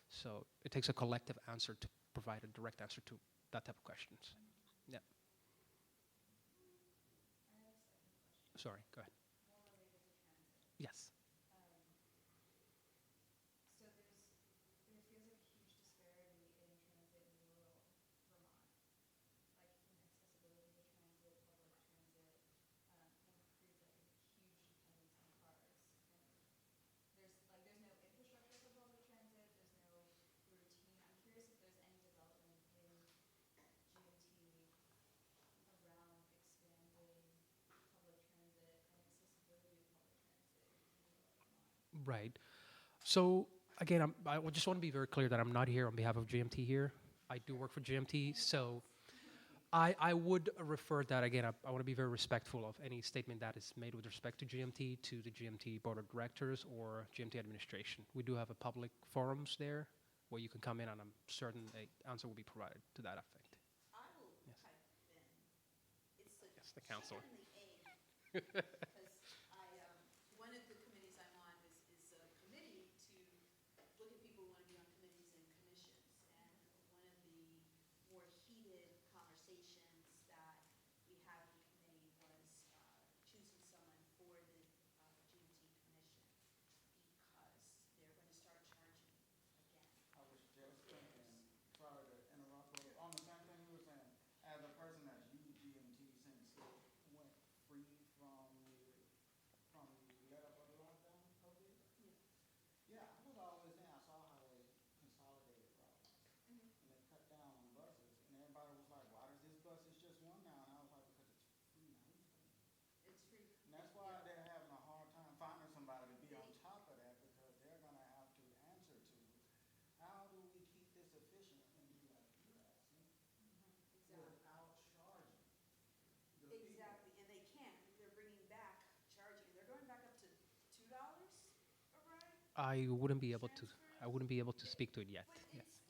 So it takes a collective answer to provide a direct answer to that type of questions. Yeah. Sorry, go ahead. Yes. Right. So again, I just want to be very clear that I'm not here on behalf of GMT here. I do work for GMT, so I would refer that again. I want to be very respectful of any statement that is made with respect to the GMT board of directors or GMT administration. We do have a public forums there where you can come in, and I'm certain an answer will be provided to that effect. I will type in. It's the Yes, the counselor. chicken and the egg. Because one of the committees I'm on is a committee to look at people who want to be on committees and commissions. And one of the more heated conversations that we had in the committee was choosing someone for the GMT commission because they're going to start charging again. I was just thinking, sorry to interrupt, but on the same thing you were saying, as a person that's used GMT since it went free from the let up of the lockdown, COVID? Yeah, I was always saying, I saw how they consolidated routes. And they cut down on buses, and everybody was like, why does this bus is just one now? And I was like, because it's free now. It's free. And that's why they're having a hard time finding somebody to be on top of that, because they're gonna have to answer to, how do we keep this efficient and be like you asking, without charging the people? Exactly, and they can't. They're bringing back charging. They're going back up to $2 a ride. I wouldn't be able to. I wouldn't be able to speak to it yet. But Yeah. it's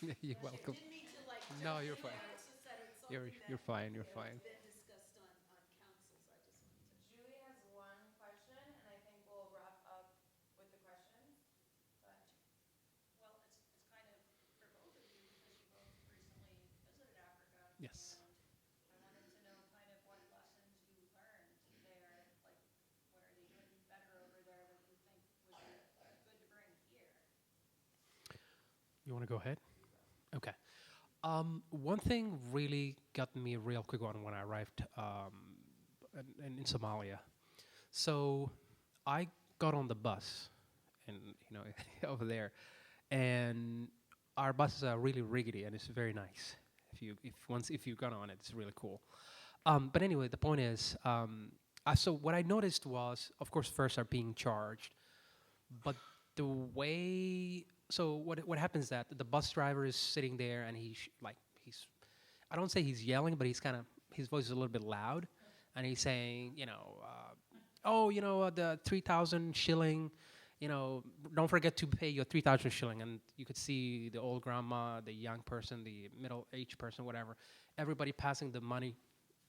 You're welcome. No, you're fine. You're fine. You're fine. Julie has one question, and I think we'll wrap up with the questions. But Well, it's kind of for both of you because you both recently visited Africa. Yes. And I wanted to know kind of what lessons you learned there. Like, what are they doing better over there that you think would be good to bring here? You want to go ahead? Okay. One thing really got me real quick on when I arrived in Somalia. So I got on the bus, and over there, and our buses are really rickety, and it's very nice. If you got on it, it's really cool. But anyway, the point is, so what I noticed was, of course, first are being charged, but the way so what happens is that the bus driver is sitting there and he's I don't say he's yelling, but he's kind of his voice is a little bit loud, and he's saying the 3,000 shilling, don't forget to pay your 3,000 shilling. And you could see the old grandma, the young person, the middle-aged person, whatever, everybody passing the money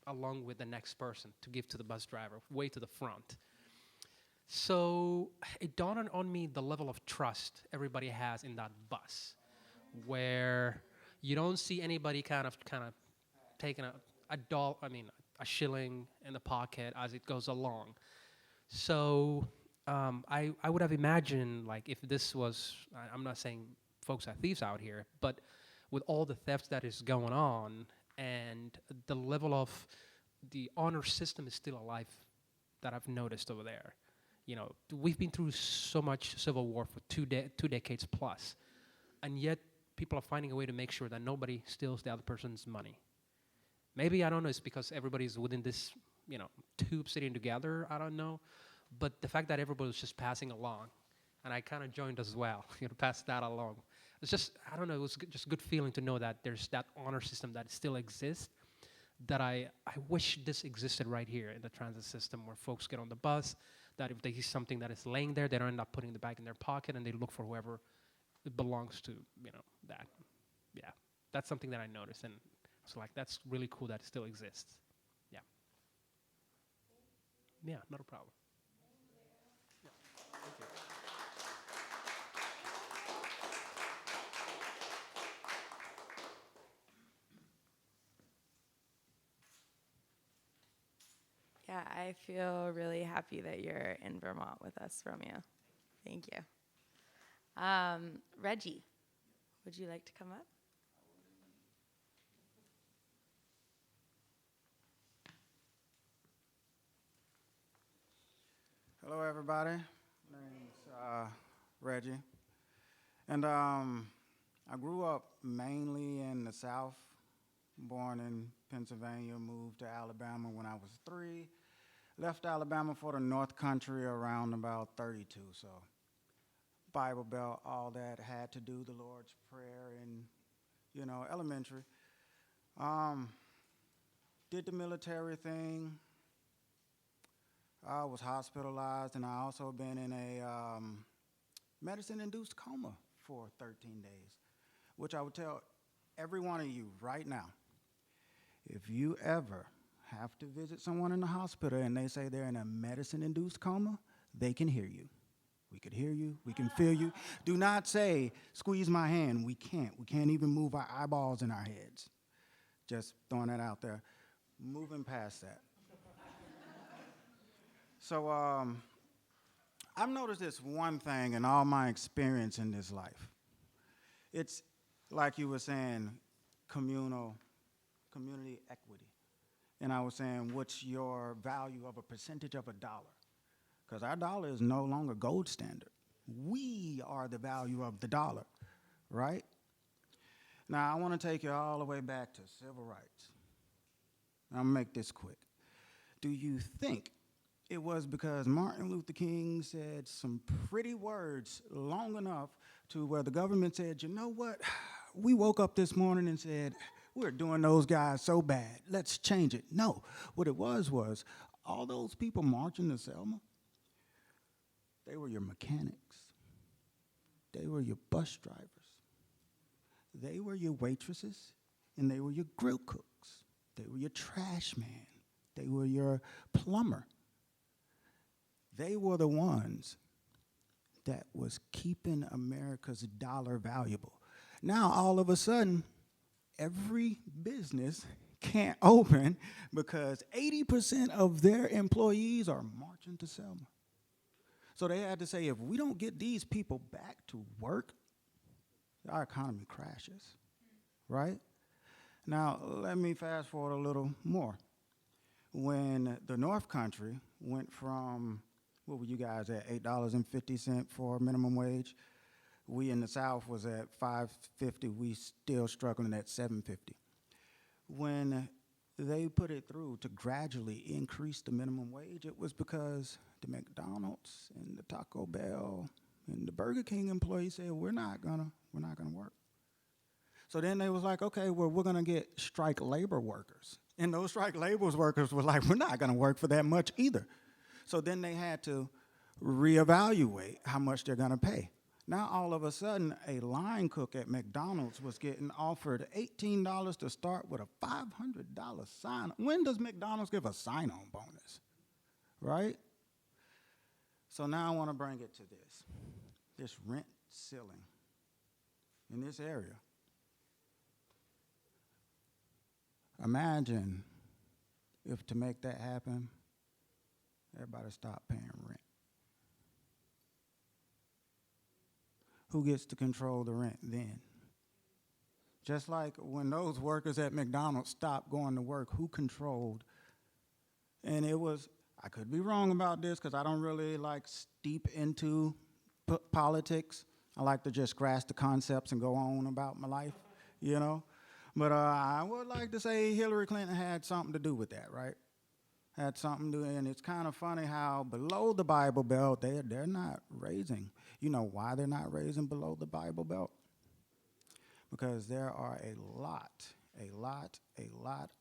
along with the next person to give to the bus driver, way to the front. So it dawned on me the level of trust everybody has in that bus, where you don't see anybody kind of taking a shilling in the pocket as it goes along. So I would have imagined, like, if this was, I'm not saying folks are thieves out here, but with all the theft that is going on and the level of the honor system is still alive that I've noticed over there. We've been through so much civil war for two decades plus, and yet people are finding a way to make sure that nobody steals the other person's money. Maybe, I don't know, it's because everybody's within this, tube sitting together, I don't know. But the fact that everybody was just passing along, and I kind of joined as well, pass that along. It's just, I don't know, it was just a good feeling to know that there's that honor system that still exists, that I wish this existed right here in the transit system, where folks get on the bus, that if they see something that is laying there, they don't end up putting the bag in their pocket, and they look for whoever it belongs to, that. Yeah, that's something that I noticed, and so that's really cool that it still exists. Yeah. Yeah, not a problem. Yeah. Thank you. yeah, I feel really happy that you're in Vermont with us, Romeo. Thank you. Reggie, would you like to come up? Hello, everybody. My name's Reggie. And I grew up mainly in the South, born in Pennsylvania, moved to Alabama when I was 3, left Alabama for the North Country around about 32. So Bible Belt, all that, had to do the Lord's Prayer in, elementary. Did the military thing. I was hospitalized, and I also been in a medicine-induced coma for 13 days, which I would tell every one of you right now, if you ever have to visit someone in the hospital and they say they're in a medicine-induced coma, they can hear you. We could hear you. We can feel you. Do not say, squeeze my hand. We can't. We can't even move our eyeballs in our heads. Just throwing that out there. Moving past that. So I've noticed this one thing in all my experience in this life. It's, like you were saying, community equity. And I was saying, what's your value of a percentage of a dollar? Because our dollar is no longer gold standard. We are the value of the dollar, right? Now, I want to take you all the way back to civil rights. I'll make this quick. Do you think it was because Martin Luther King said some pretty words long enough to where the government said, you know what? We woke up this morning and said, we're doing those guys so bad. Let's change it. No. What it was all those people marching to Selma, they were your mechanics. They were your bus drivers. They were your waitresses, and they were your grill cooks. They were your trash man. They were your plumber. They were the ones that was keeping America's dollar valuable. Now, all of a sudden, every business can't open because 80% of their employees are marching to Selma. So they had to say, if we don't get these people back to work, our economy crashes, right? Now, let me fast forward a little more. When the North Country went from, what were you guys at, $8.50 for minimum wage? We in the South was at $5.50. We still struggling at $7.50. When they put it through to gradually increase the minimum wage, it was because the McDonald's and the Taco Bell and the Burger King employees said, we're not gonna work. So then they was like, okay, well, we're gonna get strike labor workers. And those strike labor workers were like, we're not gonna work for that much either. So then they had to reevaluate how much they're gonna pay. Now all of a sudden, a line cook at McDonald's was getting offered $18 to start with a $500 sign. When does McDonald's give a sign-on bonus, right? So now I wanna bring it to this rent ceiling in this area. Imagine if to make that happen, everybody stopped paying rent. Who gets to control the rent then? Just like when those workers at McDonald's stopped going to work, who controlled? And it was, I could be wrong about this because I don't really like steep into politics. I like to just grasp the concepts and go on about my life, you know? But I would like to say Hillary Clinton had something to do with that, right? Had something to do, and it's kind of funny how below the Bible Belt, they're not raising. You know why they're not raising below the Bible Belt? Because there are a lot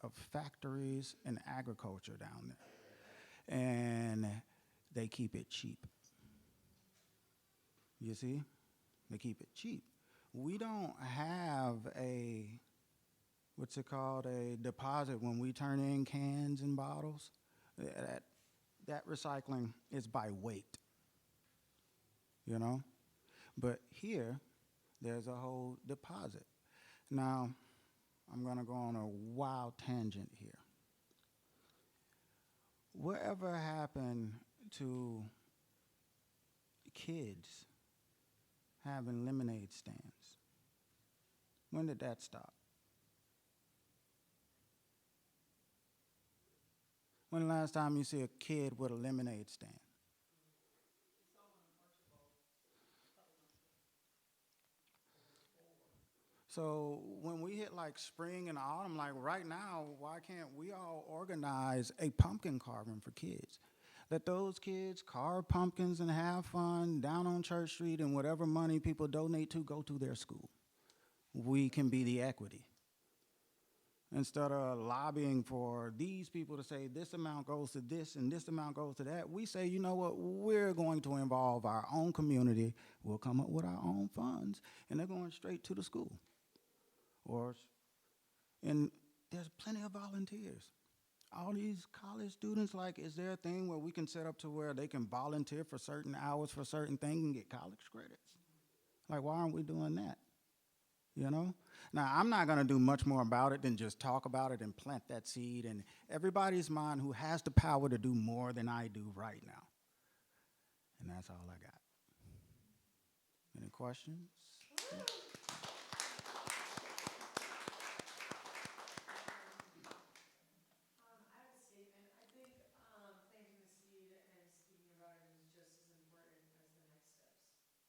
of factories and agriculture down there. And they keep it cheap. You see? They keep it cheap. We don't have a, what's it called, a deposit when we turn in cans and bottles. That recycling is by weight, you know? But here, there's a whole deposit. Now, I'm gonna go on a wild tangent here. Whatever happened to kids having lemonade stands? When did that stop? When the last time you see a kid with a lemonade stand? So when we hit like spring and autumn, like right now, why can't we all organize a pumpkin carving for kids? Let those kids carve pumpkins and have fun down on Church Street, and whatever money people donate to go to their school. We can be the equity. Instead of lobbying for these people to say this amount goes to this and this amount goes to that, we say, you know what, we're going to involve our own community. We'll come up with our own funds, and they're going straight to the school. And there's plenty of volunteers. All these college students, like, is there a thing where we can set up to where they can volunteer for certain hours for certain things and get college credits? Like, why aren't we doing that? You know? Now, I'm not going to do much more about it than just talk about it and plant that seed in everybody's mind who has the power to do more than I do right now. And that's all I got. Any questions? I have a statement. I think planting the seed and speaking about it is just as important as the next steps,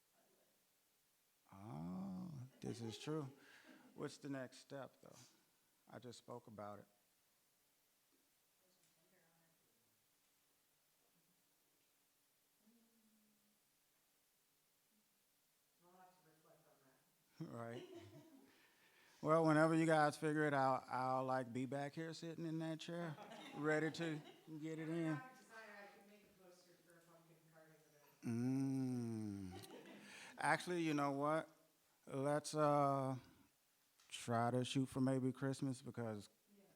by the way. Oh, this is true. What's the next step, though? I just spoke about it. I'll have to reflect on that. Right. Well, whenever you guys figure it out, I'll like be back here sitting in that chair, ready to get it in. Graphic designer, I could make a poster for a pumpkin carving event. Actually, you know what? Let's try to shoot for maybe Christmas because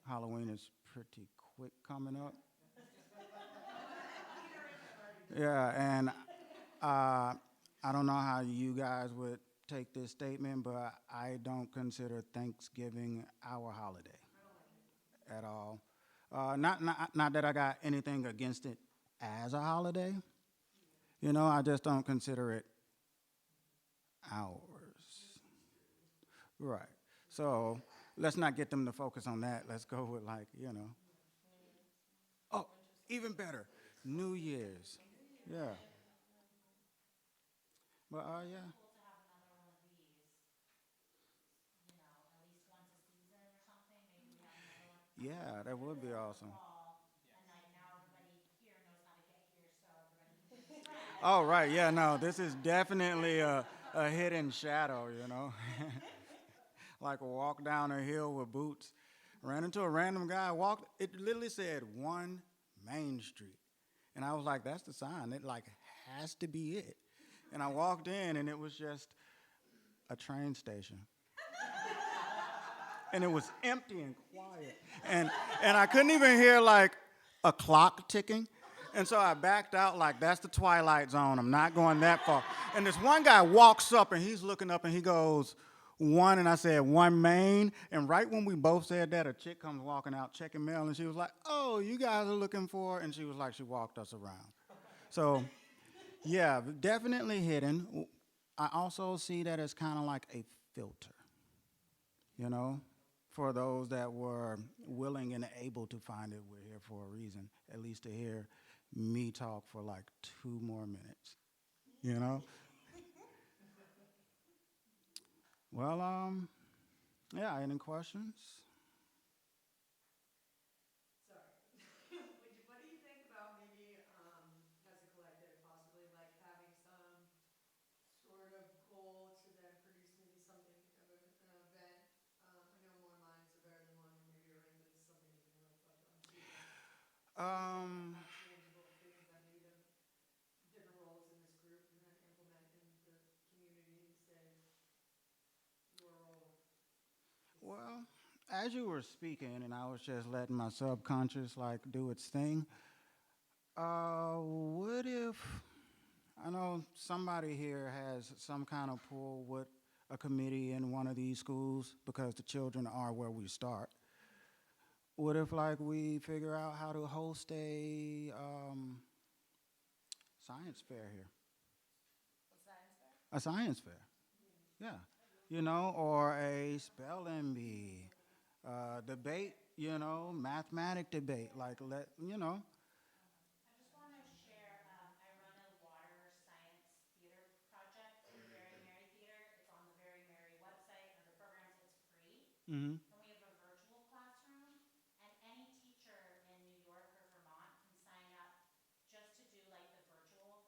Halloween is pretty quick coming up. Yeah, and I don't know how you guys would take this statement, but I don't consider Thanksgiving our holiday at all. Not that I got anything against it as a holiday. You know, I just don't consider it ours. Right. So let's not get them to focus on that. Let's go with like, you know. Oh, even better, New Year's. Yeah. But yeah. Cool to have another one of these, you know, at least once a season or something. Maybe we have another one. Yeah, that would be awesome. Fall, and like now everybody here knows how to get here, so everybody can bring friends. Oh, right. Yeah, no, this is definitely a hidden shadow, you know. Like a walk down a hill with boots. Ran into a random guy, walked, it literally said 1 Main Street. And I was like, that's the sign. It like has to be it. And I walked in and it was just a train station. And it was empty and quiet. And I couldn't even hear like a clock ticking. And so I backed out like that's the Twilight Zone. I'm not going that far. And this one guy walks up and he's looking up and he goes, 1, and I said 1 Main. And right when we both said that, a chick comes walking out checking mail and she was like, oh, you guys are looking for, and she was like, she walked us around. So yeah, definitely hidden. I also see that as kind of like a filter, you know? For those that were willing and able to find it, we're here for a reason, at least to hear me talk for like 2 more minutes, you know? Well, yeah, any questions? Sorry. What do you think about maybe, as a collective, possibly like having some sort of goal to then produce maybe something of an event? I know more minds are better than one, or maybe Arantha, this is something you can reflect on too, but Um, tangible things that maybe the different roles in this group can then implement in the community and say, your role. well, as you were speaking, and I was just letting my subconscious like do its thing, what if I know somebody here has some kind of pull with a committee in one of these schools because the children are where we start. What if like we figure out how to host a science fair here? A science fair, yeah. You know, or a spelling bee, debate, you know, mathematic debate, like you know. I just want to share, I run a water science theater project for Very Merry Theater. It's on the Very Merry website under programs. It's free. Mm-hmm. And we have a virtual classroom. And any teacher in New York or Vermont can sign up just to do like the virtual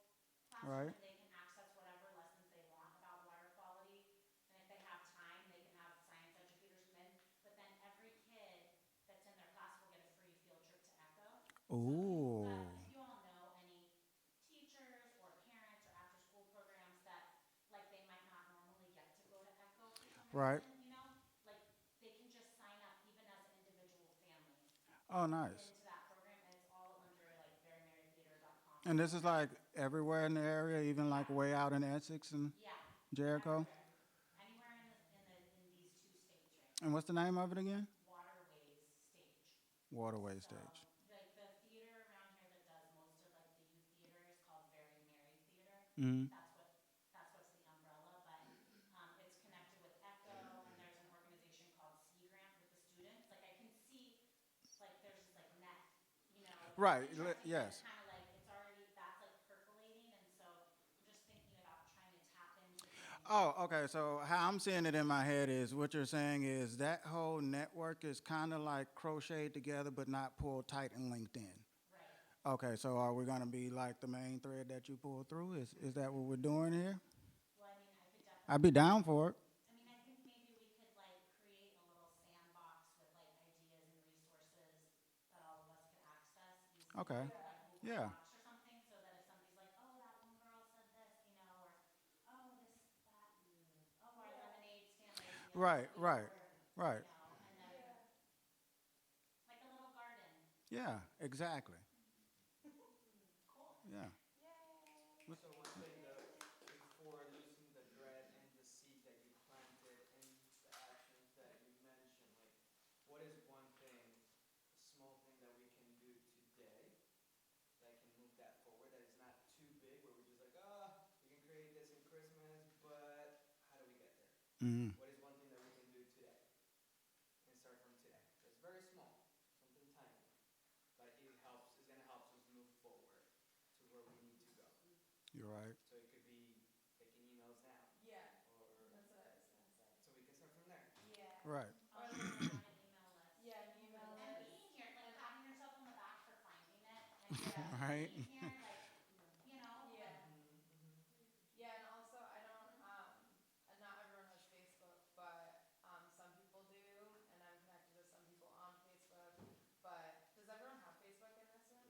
classroom. Right. And they can access whatever lessons they want about water quality. And if they have time, they can have science educators come in. But then every kid that's in their class will get a free field trip to Echo. Ooh. If you all know any teachers or parents or after school programs that like they might not normally get to go to Echo for some Right. reason, you know, like they can just sign up even as individual families Oh, nice. into that program, and it's all under like verymerrytheater.com. And this is like everywhere in the area, even like way out in Essex and Yeah, Jericho. everywhere, anywhere in in these 2 states right now. And what's the name of it again? Waterways stage. Waterway So, Stage. like the theater around here that does most of like the youth theater is called Very Merry Theater. Mm-hmm. That's what's the umbrella, but it's connected with Echo, and there's an organization called Sea Grant with the students. Like I can see, like there's this like net, you know, like Right. yes, Yes. kind of like it's already that's like percolating, and so I'm just thinking about trying to tap into things. Oh, okay. So how I'm seeing it in my head is what you're saying is that whole network is kind of like crocheted together, but not pulled tight and linked in. Right. Okay. So are we gonna be like the main thread that you pull through? Is that what we're doing here? Well, I mean, I could definitely. I'd be down for it. I mean, I think maybe we could like create a little sandbox with like ideas and resources that all of us could access easily. Okay. Like Google Yeah. Docs or something, so that if somebody's like, oh, that one girl said this, you know, or oh, this, that, oh, our lemonade stand idea. Right. You know, Right. Right. and then like a little garden. Yeah, exactly. Cool. Yeah. So one thing that before losing the dread and the seed that you planted and the actions that you mentioned, like what is one thing, a small thing that we can do today that can move that forward, that is not too big, where we're just like, we can create this in Christmas, but how do we get there? Mm-hmm. What is one thing that we can do today? And start from today. It's very small, something tiny, but it helps. It's gonna help us move forward to where we need to go. You're right. So it could be taking emails down, Yeah, or that's what I was gonna say. so we can start from there. Yeah. Right. Oh, you want to have an email list. Yeah, an email And list. being here, like patting yourself on the back for finding it, and Yeah. Right. being here, like, you know, Yeah. like, Yeah, and also I don't, and not everyone has Facebook, but some people do, and I'm connected with some people on Facebook. But does everyone have Facebook in this room?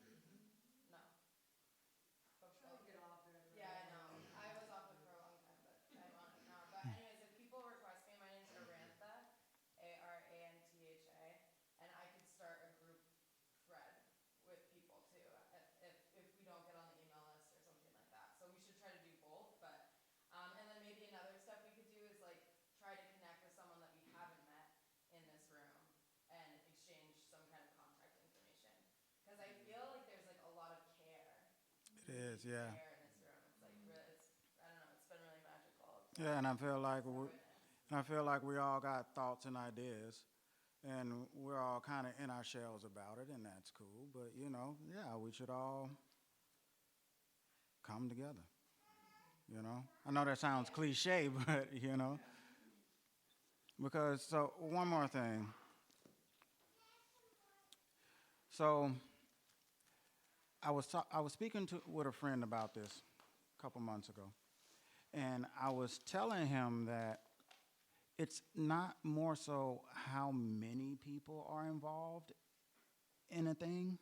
No. Folks Trying to get off it. Yeah, I know. I was off it for a long time, but I'm on it now. But anyways, if people request me, my name's Arantha, Arantha, and I could start a group thread with people too, if we don't get on the email list or something like that. So we should try to do both, but, and then maybe another step we could do is like try to connect with someone that we haven't met in this room and exchange some kind of contact information. Cause I feel like there's like a lot of care. It is, yeah. Care in this room. It's like, it's, I don't know, it's been really magical. Yeah, and I feel like Witness. we all got thoughts and ideas, and we're all kind of in our shells about it, and that's cool. But you know, yeah, we should all come together. You know, I know that sounds cliche, but you know, because so one more thing. So I was speaking with a friend about this a couple months ago, and I was telling him that it's not more so how many people are involved in a thing,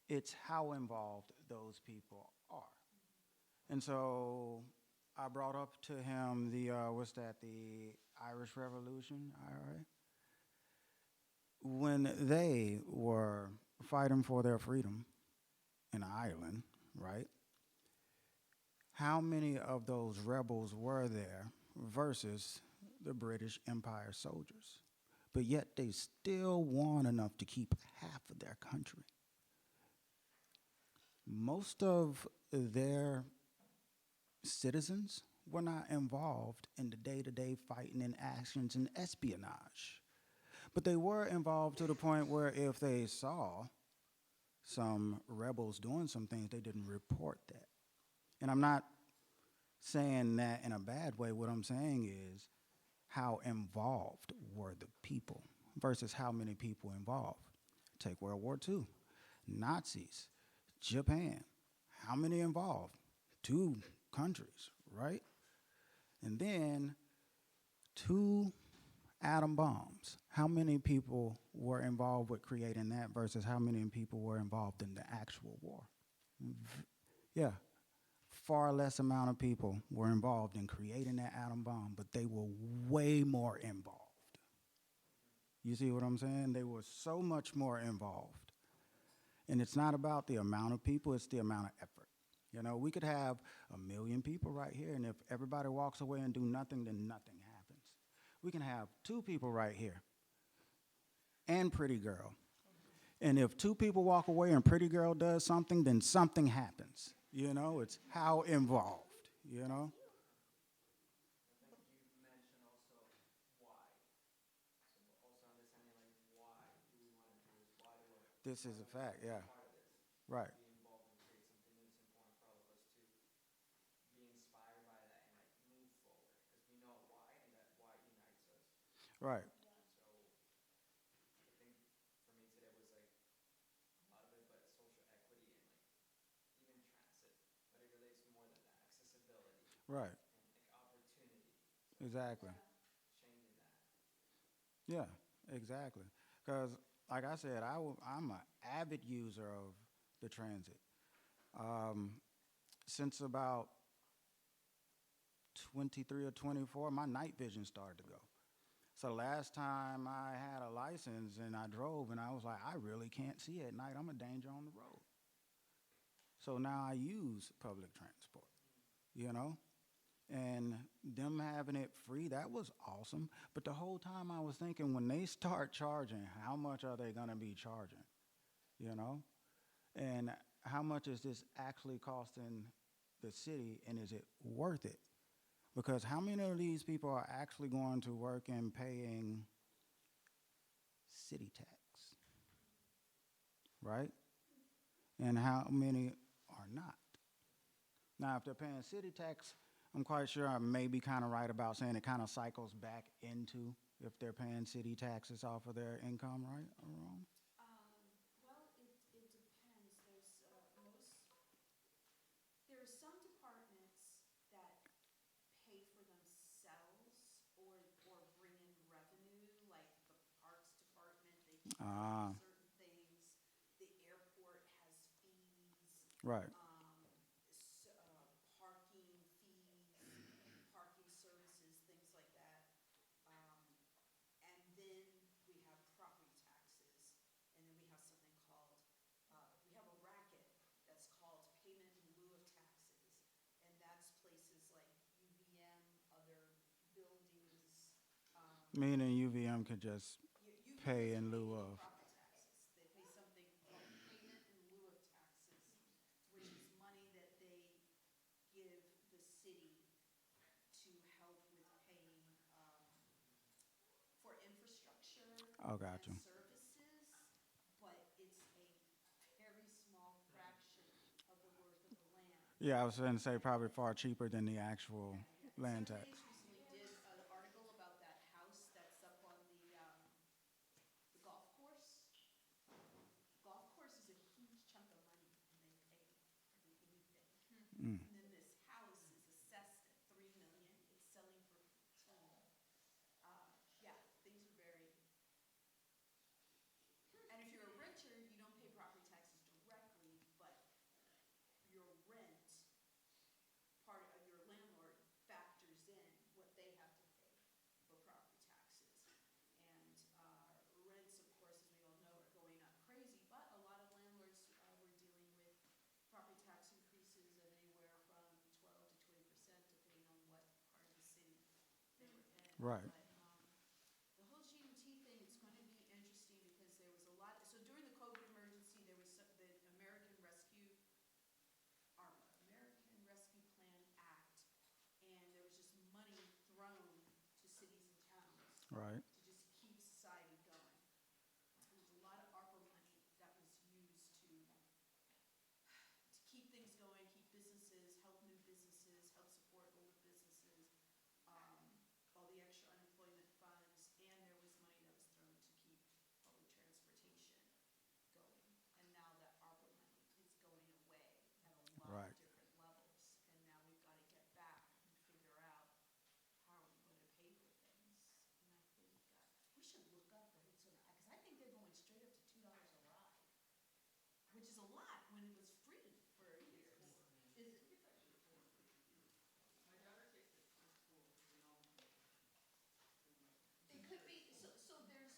it's how involved those people are. And so I brought up to him the Irish Revolution, IRA? When they were fighting for their freedom in Ireland, right? How many of those rebels were there versus the British Empire soldiers? But yet they still won enough to keep half of their country. Most of their citizens were not involved in the day-to-day fighting and actions and espionage. But they were involved to the point where if they saw some rebels doing some things, they didn't report that. And I'm not saying that in a bad way. What I'm saying is how involved were the people versus how many people involved. Take World War II, Nazis, Japan. How many involved? 2 countries, right? And then 2 atom bombs. How many people were involved with creating that versus how many people were involved in the actual war? Yeah, far less amount of people were involved in creating that atom bomb, but they were way more involved. You see what I'm saying? They were so much more involved. And it's not about the amount of people, it's the amount of effort. You know, we could have 1 million people right here, and if everybody walks away and do nothing, then nothing happens. We can have 2 people right here and Pretty Girl. And if 2 people walk away and Pretty Girl does something, then something happens. You know, it's how involved, you know? I think you mentioned also why. So also understanding like why do we want to do this? Why do we This is a fact, be yeah. part of this? Right. Be involved and create something new. It's important for all of us to be inspired by that and like move forward because we know why and that why unites us. Right. So I think for me today was like a lot of it, but social equity and like even transit, but it relates more than that, accessibility Right. and like opportunity. Exactly. Changing that. Yeah, exactly. Because, like I said, I'm an avid user of the transit. Since about 23 or 24, my night vision started to go. So last time I had a license and I drove and I was like, I really can't see at night. I'm a danger on the road. So now I use public transport, you know? And them having it free, that was awesome. But the whole time I was thinking, when they start charging, how much are they going to be charging, you know? And how much is this actually costing the city, and is it worth it? Because how many of these people are actually going to work and paying city tax, right? And how many are not? Now, if they're paying city tax, I'm quite sure I may be kind of right about saying it kind of cycles back into if they're paying city taxes off of their income, right or wrong? Well, it depends. There are some departments that pay for themselves or bring in revenue, like the parks department, they keep Ah, certain things. The airport has fees. right, Parking fees, parking services, things like that. And then we have property taxes, and then we have something called, we have a racket that's called payment in lieu of taxes. And that's places like UVM, other buildings. meaning UVM could just UVM pay doesn't in pay lieu any of. property taxes. They pay something called payment in lieu of taxes, which is money that they give the city to help with paying for infrastructure Oh, got you. and services, but it's a very small fraction of the worth of the land. Yeah, I was going to say probably far cheaper than the actual land Seven tax. Days recently did an article about that house that's up on the golf course. Golf course is a huge chunk of money, and they pay hardly anything. Mm. And then this house is assessed at $3 million. It's selling for 15. Yeah, things are very. And if you're a renter, you don't pay property taxes directly, but your rent, part of your landlord factors in what they have to pay for property taxes. And rents, of course, as we all know, are going up crazy, but a lot of landlords were dealing with property tax increases of anywhere from 12 to 20%, depending on what part of the city they were in. Right. But the whole GMT thing, it's going to be interesting because there was a lot. So during the COVID emergency, there was the American Rescue ARPA, American Rescue Plan Act, and there was just money thrown to cities and towns Right. to just keep society going. There was a lot of ARPA money that was used to keep things going, keep businesses, help new businesses, help support older businesses, all the extra unemployment funds, and there was money that was thrown to keep public transportation going. And now that ARPA money is going away at a lot Right. of different levels, and now we've got to get back and figure out how are we going to pay for things. And I think we should look up rates on that, because I think they're going straight up to $2 a ride, which is a lot when it was free for years. Is it? My daughter takes it to school, you know. It could be, so there's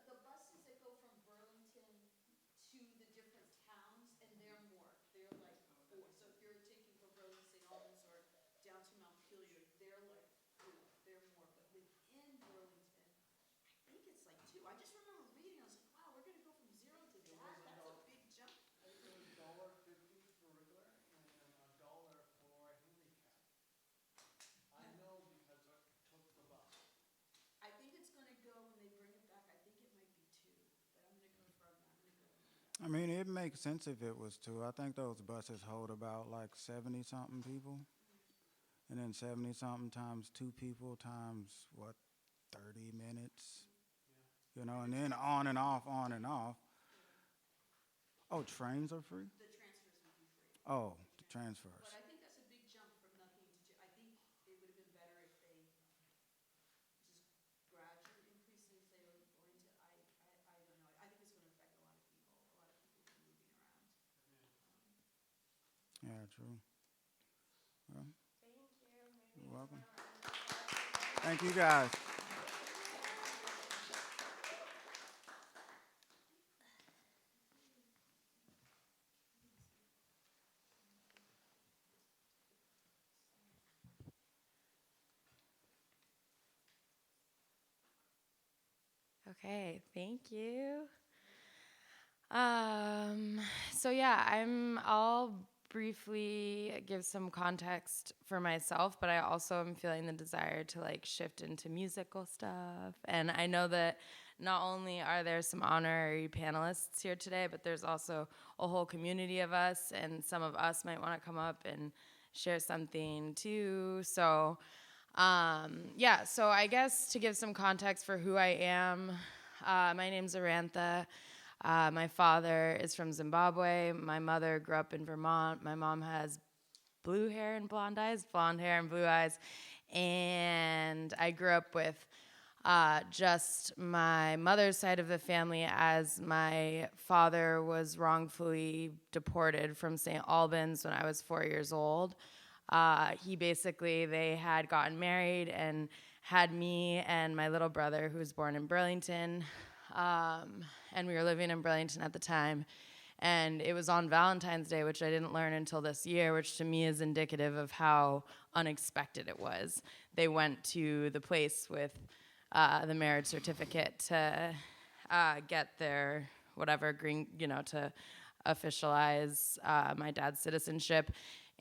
the buses that go from Burlington to the different towns, and they're more, they're like 4. So if you're taking from Burlington, St. Albans, or down to Montpelier, they're like 4, they're more, but within Burlington, I think it's like 2. I just remember reading, I was like, wow, we're gonna go from 0 to that, that's a big jump. I think it was $1.50 for regular and $1 for handicap. I know because I took the bus. I think it's gonna go, when they bring it back, I think it might be 2, but I'm gonna confirm that, I'm gonna go look at that. I mean, it makes sense if it was two. I think those buses hold about like 70-something people. And then 70-something times 2 people times, what, 30 minutes? Yeah. You know, and then on and off, on and off. Oh, trains are free? The transfers would be free. Oh, the transfers. But I think that's a big jump from nothing to, I think it would have been better if they just gradually increase things they were going to, I don't know. I think it's gonna affect a lot of people. A lot of people are moving around. Yeah, true. Well, Thank you. Maybe you're we'll welcome. run around. Thank you, guys. Okay, thank you. So yeah, I'll briefly give some context for myself, but I also am feeling the desire to like shift into musical stuff. And I know that not only are there some honorary panelists here today, but there's also a whole community of us, and some of us might want to come up and share something too. So yeah, so I guess to give some context for who I am, my name's Arantha. My father is from Zimbabwe. My mother grew up in Vermont. My mom has blue hair and blonde eyes, blonde hair and blue eyes. And I grew up with just my mother's side of the family, as my father was wrongfully deported from St. Albans when I was 4 years old. They had gotten married and had me and my little brother, who was born in Burlington. And we were living in Burlington at the time. And it was on Valentine's Day, which I didn't learn until this year, which to me is indicative of how unexpected it was. They went to the place with the marriage certificate to get their whatever green, to officialize my dad's citizenship.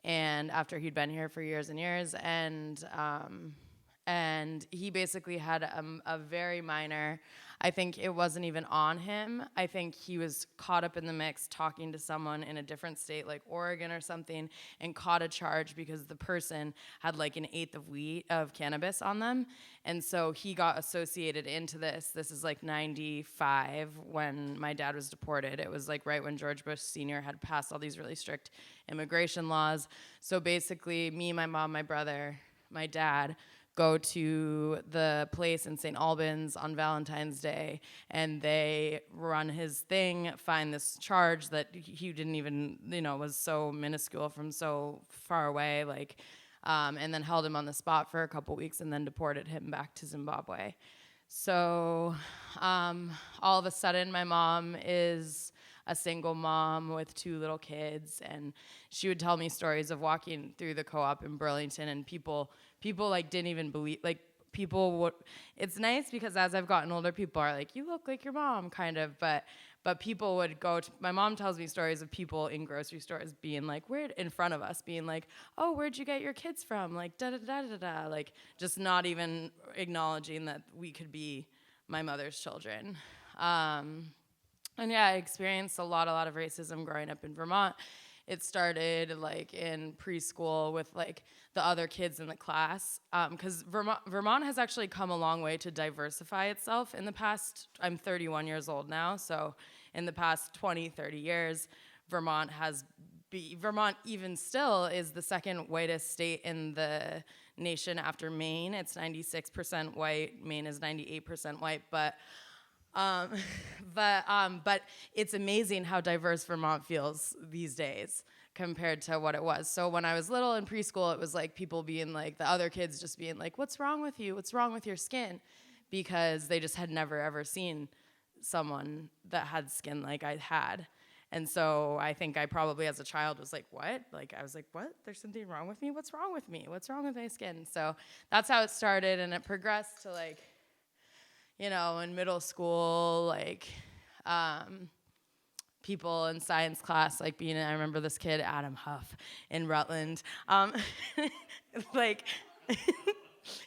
And after he'd been here for years and years, and he basically had a very minor, I think it wasn't even on him. I think he was caught up in the mix talking to someone in a different state, like Oregon or something, and caught a charge because the person had like an eighth of cannabis on them. And so he got associated into this. This is like 95 when my dad was deported. It was like right when George Bush Sr. had passed all these really strict immigration laws. So basically me, my mom, my brother, my dad go to the place in St. Albans on Valentine's Day, and they run his thing, find this charge that he didn't even, was so minuscule from so far away, and then held him on the spot for a couple weeks and then deported him back to Zimbabwe. So all of a sudden, my mom is a single mom with 2 little kids, and she would tell me stories of walking through the co-op in Burlington, and people like didn't even believe, like people would, it's nice because as I've gotten older, people are like, you look like your mom, kind of, but people would go to, my mom tells me stories of people in grocery stores being like, where, in front of us, being like, oh, where'd you get your kids from? Like, da-da-da-da-da, like, just not even acknowledging that we could be my mother's children. And yeah, I experienced a lot of racism growing up in Vermont. It started like in preschool with like the other kids in the class, because Vermont has actually come a long way to diversify itself in the past. I'm 31 years old now, so in the past 20, 30 years, Vermont even still is the second whitest state in the nation after Maine. It's 96% white. Maine is 98% white, but it's amazing how diverse Vermont feels these days compared to what it was. So when I was little in preschool, it was like people being like, the other kids just being like, what's wrong with you? What's wrong with your skin? Because they just had never ever seen someone that had skin like I had. And so I think I probably as a child was like, what? Like I was like, what? There's something wrong with me? What's wrong with me? What's wrong with my skin? So that's how it started, and it progressed to like, in middle school, like, people in science class, like I remember this kid, Adam Huff, in Rutland, like,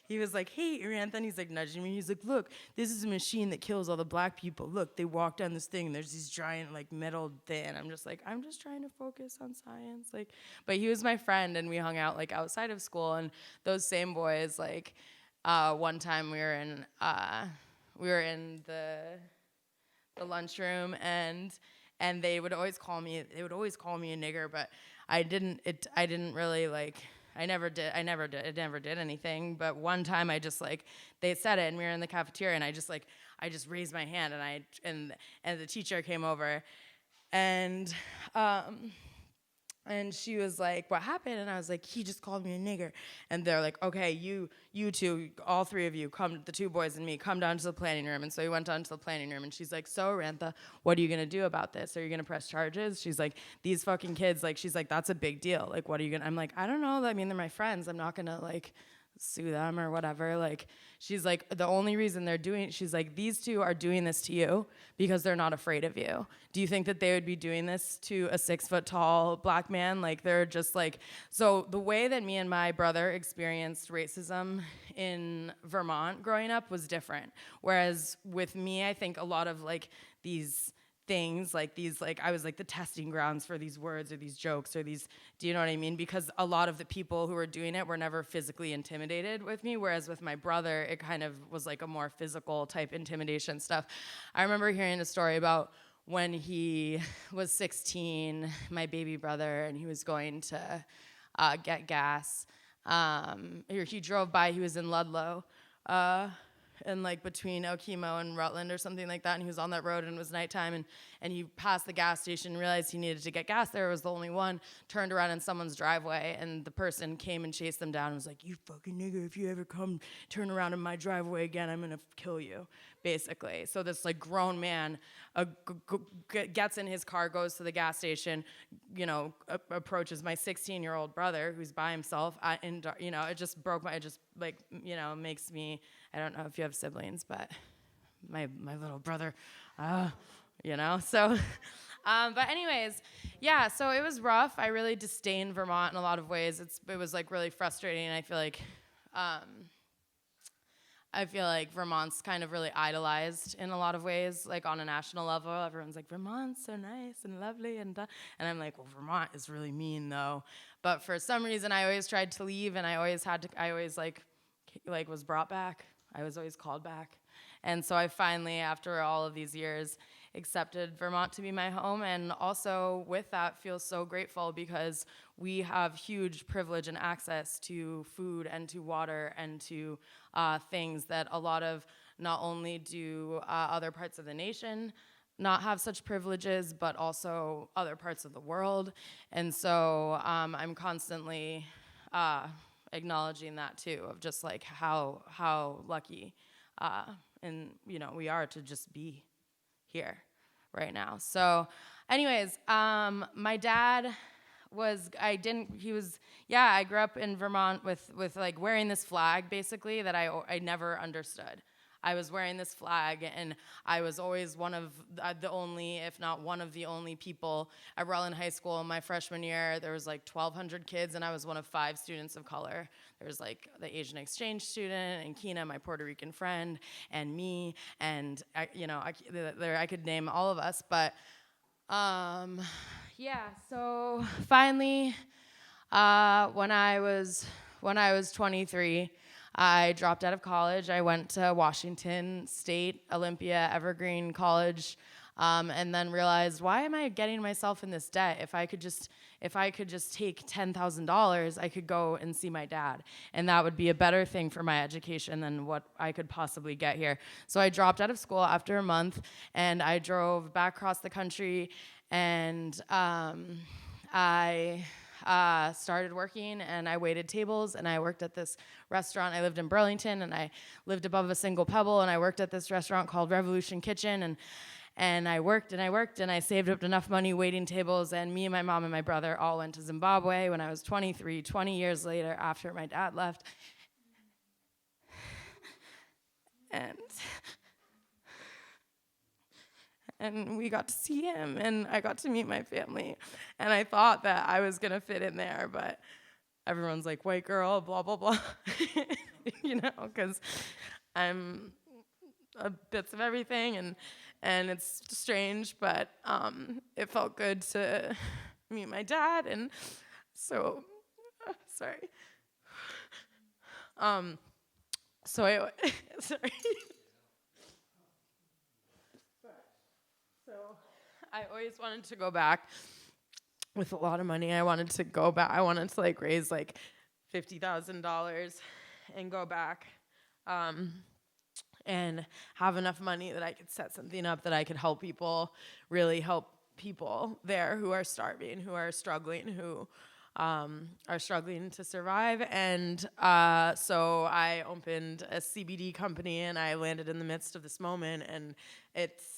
he was like, hey, Arantha, and he's like nudging me, he's like, look, this is a machine that kills all the black people. Look, they walk down this thing, and there's these giant, like, metal thing. I'm just like, I'm just trying to focus on science, like, but he was my friend, and we hung out, like, outside of school, and those same boys, like, one time we were in the lunchroom, and they would always call me a nigger, but I didn't really like, I never did anything. But one time I just like, they said it, and we were in the cafeteria, and I just raised my hand, and the teacher came over, and And she was like, what happened? And I was like, he just called me a nigger. And they're like, okay, you two, all three of you, come, the two boys and me, come down to the planning room. And so we went down to the planning room, and she's like, so Arantha, what are you gonna do about this? Are you gonna press charges? She's like, these fucking kids, like, she's like, that's a big deal. Like, what are you gonna, I'm like, I don't know. I mean, they're my friends. I'm not gonna, like, sue them or whatever. Like, she's like, the only reason they're doing, she's like, these two are doing this to you because they're not afraid of you. Do you think that they would be doing this to a 6 foot tall black man? Like, they're just like, so the way that me and my brother experienced racism in Vermont growing up was different. Whereas with me, I think a lot of like these things like these, like I was like the testing grounds for these words or these jokes or these, do you know what I mean? Because a lot of the people who were doing it were never physically intimidated with me, whereas with my brother, it kind of was like a more physical type intimidation stuff. I remember hearing a story about when he was 16, my baby brother, and he was going to get gas. He drove by, he was in Ludlow, and like between Okemo and Rutland or something like that, and he was on that road and it was nighttime, and he passed the gas station, realized he needed to get gas there, was the only one, turned around in someone's driveway, and the person came and chased them down and was like, you fucking nigger, if you ever come turn around in my driveway again, I'm gonna kill you, basically. So this like grown man gets in his car, goes to the gas station, you know, approaches my 16-year-old brother who's by himself, and you know, it just broke my, it just like, you know, makes me, I don't know if you have siblings, but my little brother, you know, so, but anyways, yeah, so it was rough. I really disdain Vermont in a lot of ways. It was like really frustrating, and I feel like Vermont's kind of really idolized in a lot of ways, like on a national level. Everyone's like, Vermont's so nice and lovely, and I'm like, well, Vermont is really mean though. But for some reason, I always tried to leave, and I always like was brought back. I was always called back. And so I finally, after all of these years, accepted Vermont to be my home, and also with that feel so grateful because we have huge privilege and access to food and to water and to things that a lot of, not only do other parts of the nation not have such privileges, but also other parts of the world. And so I'm constantly acknowledging that too, of just like how lucky and you know we are to just be here right now. So anyways, my dad I grew up in Vermont with like wearing this flag basically that I never understood. I was wearing this flag, and I was always one of the only, if not one of the only people at Rutland High School. My freshman year, there was like 1,200 kids, and I was one of 5 students of color. There was like the Asian exchange student, and Kina, my Puerto Rican friend, and me, and I could name all of us. But yeah, so finally, when I was 23. I dropped out of college. I went to Washington State, Olympia, Evergreen College, and then realized, why am I getting myself in this debt? If I could just take $10,000, I could go and see my dad, and that would be a better thing for my education than what I could possibly get here. So I dropped out of school after a month, and I drove back across the country, and I started working, and I waited tables, and I worked at this restaurant. I lived in Burlington, and I lived above a single pebble, and I worked at this restaurant called Revolution Kitchen, and I worked, and I saved up enough money waiting tables, and me and my mom and my brother all went to Zimbabwe when I was 23, 20 years later after my dad left. And we got to see him, and I got to meet my family, and I thought that I was gonna fit in there, but everyone's like, white girl, blah, blah, blah, you know, because I'm bits of everything, and it's strange, but it felt good to meet my dad, and so, sorry. Sorry. So I always wanted to go back with a lot of money. I wanted to go back. I wanted to like raise like $50,000 and go back and have enough money that I could set something up that I could help people, really help people there who are starving, who are struggling, who are struggling to survive. And so I opened a CBD company, and I landed in the midst of this moment. And it's,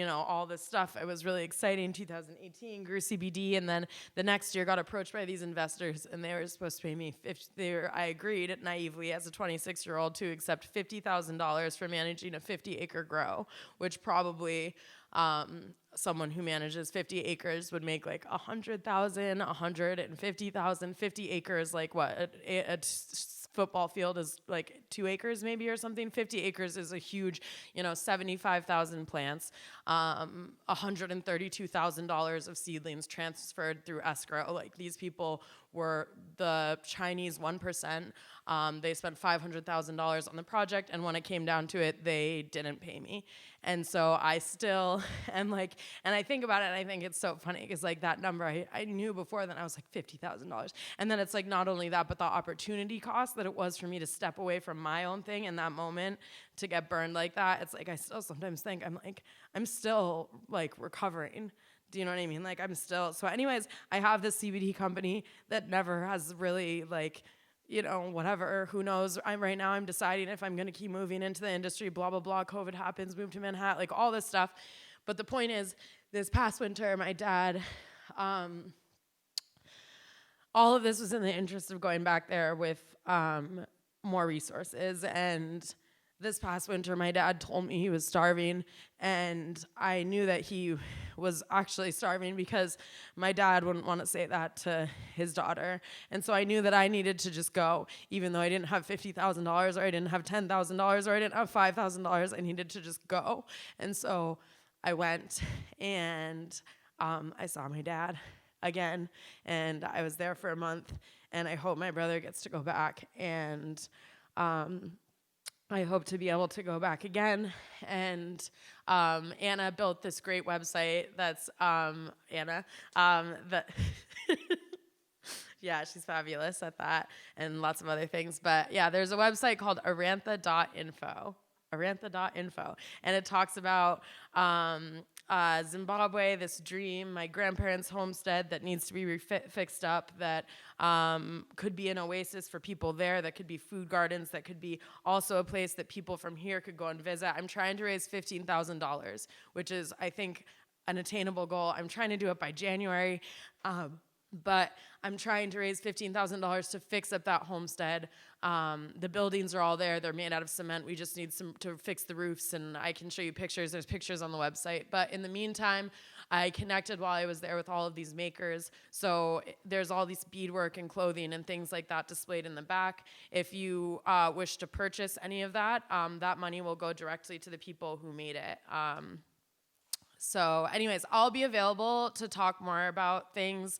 all this stuff. It was really exciting. 2018 grew CBD, and then the next year got approached by these investors, and they were supposed to pay me I agreed naively as a 26-year-old to accept $50,000 for managing a 50-acre grow, which probably someone who manages 50 acres would make like 100,000, 150,000. 50 acres, like what? A football field is like 2 acres maybe or something. 50 acres is a huge, 75,000 plants, $132,000 of seedlings transferred through escrow. Like, these people were the Chinese 1%. They spent $500,000 on the project, and when it came down to it, they didn't pay me. And so I still am like, and I think about it, and I think it's so funny, because like that number, I knew before then, I was like $50,000. And then it's like not only that, but the opportunity cost that it was for me to step away from my own thing in that moment to get burned like that. It's like, I still sometimes think, I'm still like recovering. Do you know what I mean? Like, I'm still, so anyways, I have this CBD company that never has really like, whatever, who knows? Right now I'm deciding if I'm going to keep moving into the industry, blah, blah, blah. COVID happens, move to Manhattan, like all this stuff. But the point is, this past winter, my dad, all of this was in the interest of going back there with more resources. And this past winter, my dad told me he was starving, and I knew that he was actually starving because my dad wouldn't want to say that to his daughter. And so I knew that I needed to just go, even though I didn't have $50,000 or I didn't have $10,000 or I didn't have $5,000, I needed to just go. And so I went, and I saw my dad again, and I was there for a month, and I hope my brother gets to go back, and I hope to be able to go back again. And Anna built this great website that's Anna, that yeah, she's fabulous at that and lots of other things. But yeah, there's a website called Arantha.info. Arantha.info. And it talks about Zimbabwe, this dream, my grandparents' homestead that needs to be fixed up, that could be an oasis for people there, that could be food gardens, that could be also a place that people from here could go and visit. I'm trying to raise $15,000, which is, I think, an attainable goal. I'm trying to do it by January. But I'm trying to raise $15,000 to fix up that homestead. The buildings are all there. They're made out of cement. We just need to fix the roofs, and I can show you pictures. There's pictures on the website. But in the meantime, I connected while I was there with all of these makers. So there's all these beadwork and clothing and things like that displayed in the back. If you wish to purchase any of that, that money will go directly to the people who made it. So anyways, I'll be available to talk more about things,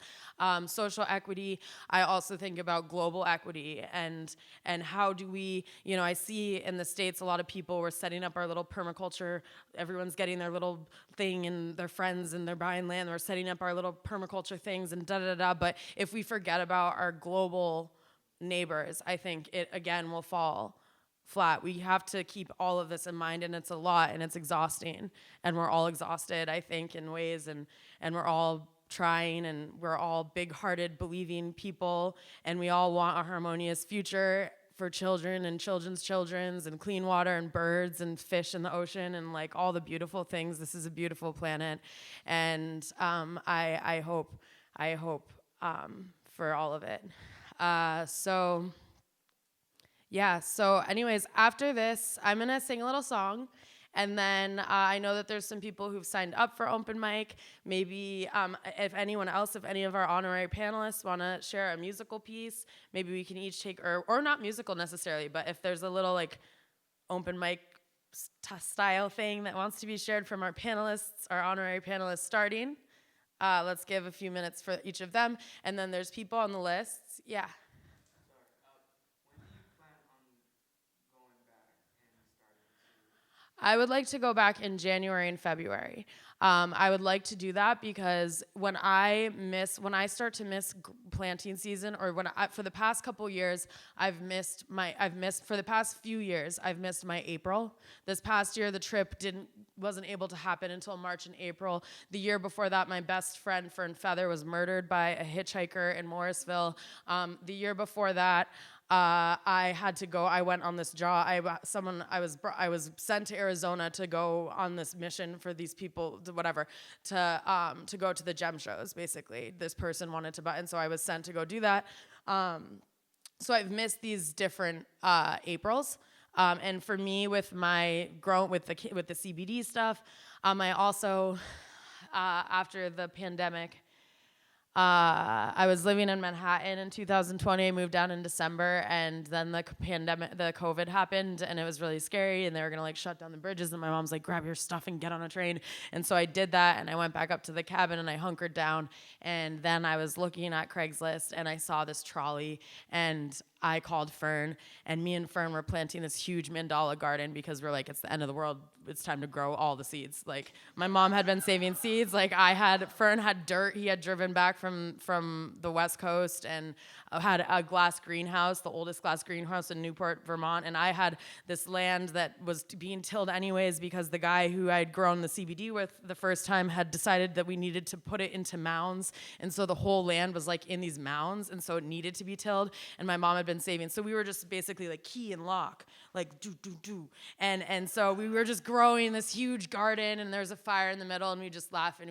social equity. I also think about global equity and how do we, I see in the States a lot of people, we're setting up our little permaculture, everyone's getting their little thing and their friends and they're buying land, we're setting up our little permaculture things and da-da-da-da. But if we forget about our global neighbors, I think it again will fall flat. We have to keep all of this in mind, and it's a lot, and it's exhausting, and we're all exhausted, I think, in ways, and we're all trying, and we're all big-hearted, believing people, and we all want a harmonious future for children and children's children's, and clean water and birds and fish in the ocean and like all the beautiful things. This is a beautiful planet, and I hope for all of it. Yeah, so anyways, after this, I'm going to sing a little song, and then I know that there's some people who've signed up for open mic. Maybe if any of our honorary panelists want to share a musical piece, maybe we can each take, or not musical necessarily, but if there's a little like open mic style thing that wants to be shared from our panelists, our honorary panelists starting, let's give a few minutes for each of them, and then there's people on the lists. Yeah. I would like to go back in January and February. I would like to do that because when I start to miss planting season, or for the past couple years, for the past few years, I've missed my April. This past year, the trip wasn't able to happen until March and April. The year before that, my best friend Fern Feather was murdered by a hitchhiker in Morrisville. The year before that, I had to go. I went on this job. I was sent to Arizona to go on this mission for these people, to go to the gem shows. Basically, this person wanted to buy, and so I was sent to go do that. So I've missed these different Aprils. And for me, with the CBD stuff, I also after the pandemic. I was living in Manhattan in 2020. I moved down in December, and then the COVID happened, and it was really scary, and they were gonna like shut down the bridges, and my mom's like, grab your stuff and get on a train. And so I did that, and I went back up to the cabin, and I hunkered down, and then I was looking at Craigslist, and I saw this trolley, and I called Fern, and me and Fern were planting this huge mandala garden because we're like, it's the end of the world. It's time to grow all the seeds. Like, my mom had been saving seeds. Like, Fern had dirt. He had driven back from the West Coast and had a glass greenhouse, the oldest glass greenhouse in Newport, Vermont. And I had this land that was being tilled anyways because the guy who I'd grown the CBD with the first time had decided that we needed to put it into mounds. And so the whole land was like in these mounds, and so it needed to be tilled. And my mom had been saving. So we were just basically like key and lock, like do. And so we were just growing this huge garden, and there's a fire in the middle, and we just laugh and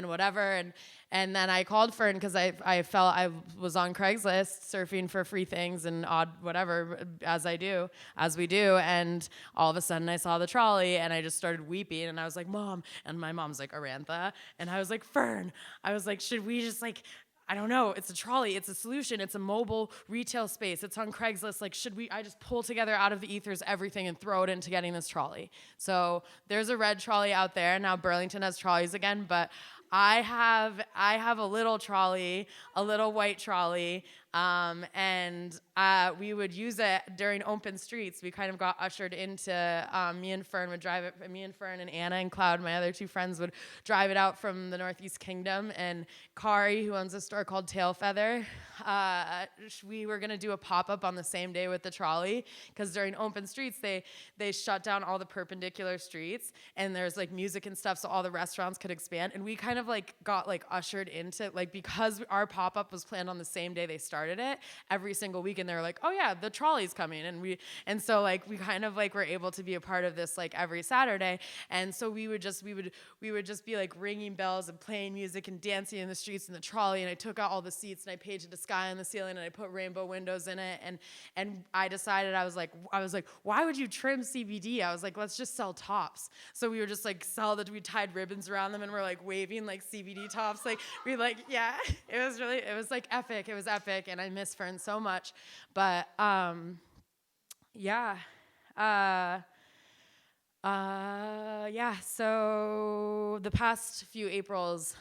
whatever. And then I called Fern because I was on Craigslist surfing for free things and odd whatever, as we do. And all of a sudden I saw the trolley, and I just started weeping, and I was like, Mom. And my mom's like, Arantha. And I was like, Fern. I was like, should we just like, I don't know, it's a trolley, it's a solution, it's a mobile retail space, it's on Craigslist, like I just pull together out of the ethers everything and throw it into getting this trolley. So there's a red trolley out there, now Burlington has trolleys again, but I have a little trolley, a little white trolley, and we would use it during open streets. We kind of got ushered into, me and Fern and Anna and Cloud, my other two friends, would drive it out from the Northeast Kingdom, and Kari, who owns a store called Tail Feather, we were gonna do a pop-up on the same day with the trolley, because during open streets, they shut down all the perpendicular streets, and there's like music and stuff, so all the restaurants could expand, and we kind of like got like ushered into, like, because our pop-up was planned on the same day they started it, every single weekend they were like, oh yeah, the trolley's coming, and so like we kind of like were able to be a part of this like every Saturday. And so we would just be like ringing bells and playing music and dancing in the streets in the trolley, and I took out all the seats and I painted the sky on the ceiling and I put rainbow windows in it, and I decided, I was like, why would you trim CBD? I was like, let's just sell tops. So we were just like we tied ribbons around them, and we're like waving like CBD tops, like we like, yeah, it was like epic. It was epic, and I miss Fern so much. But yeah. So the past few Aprils,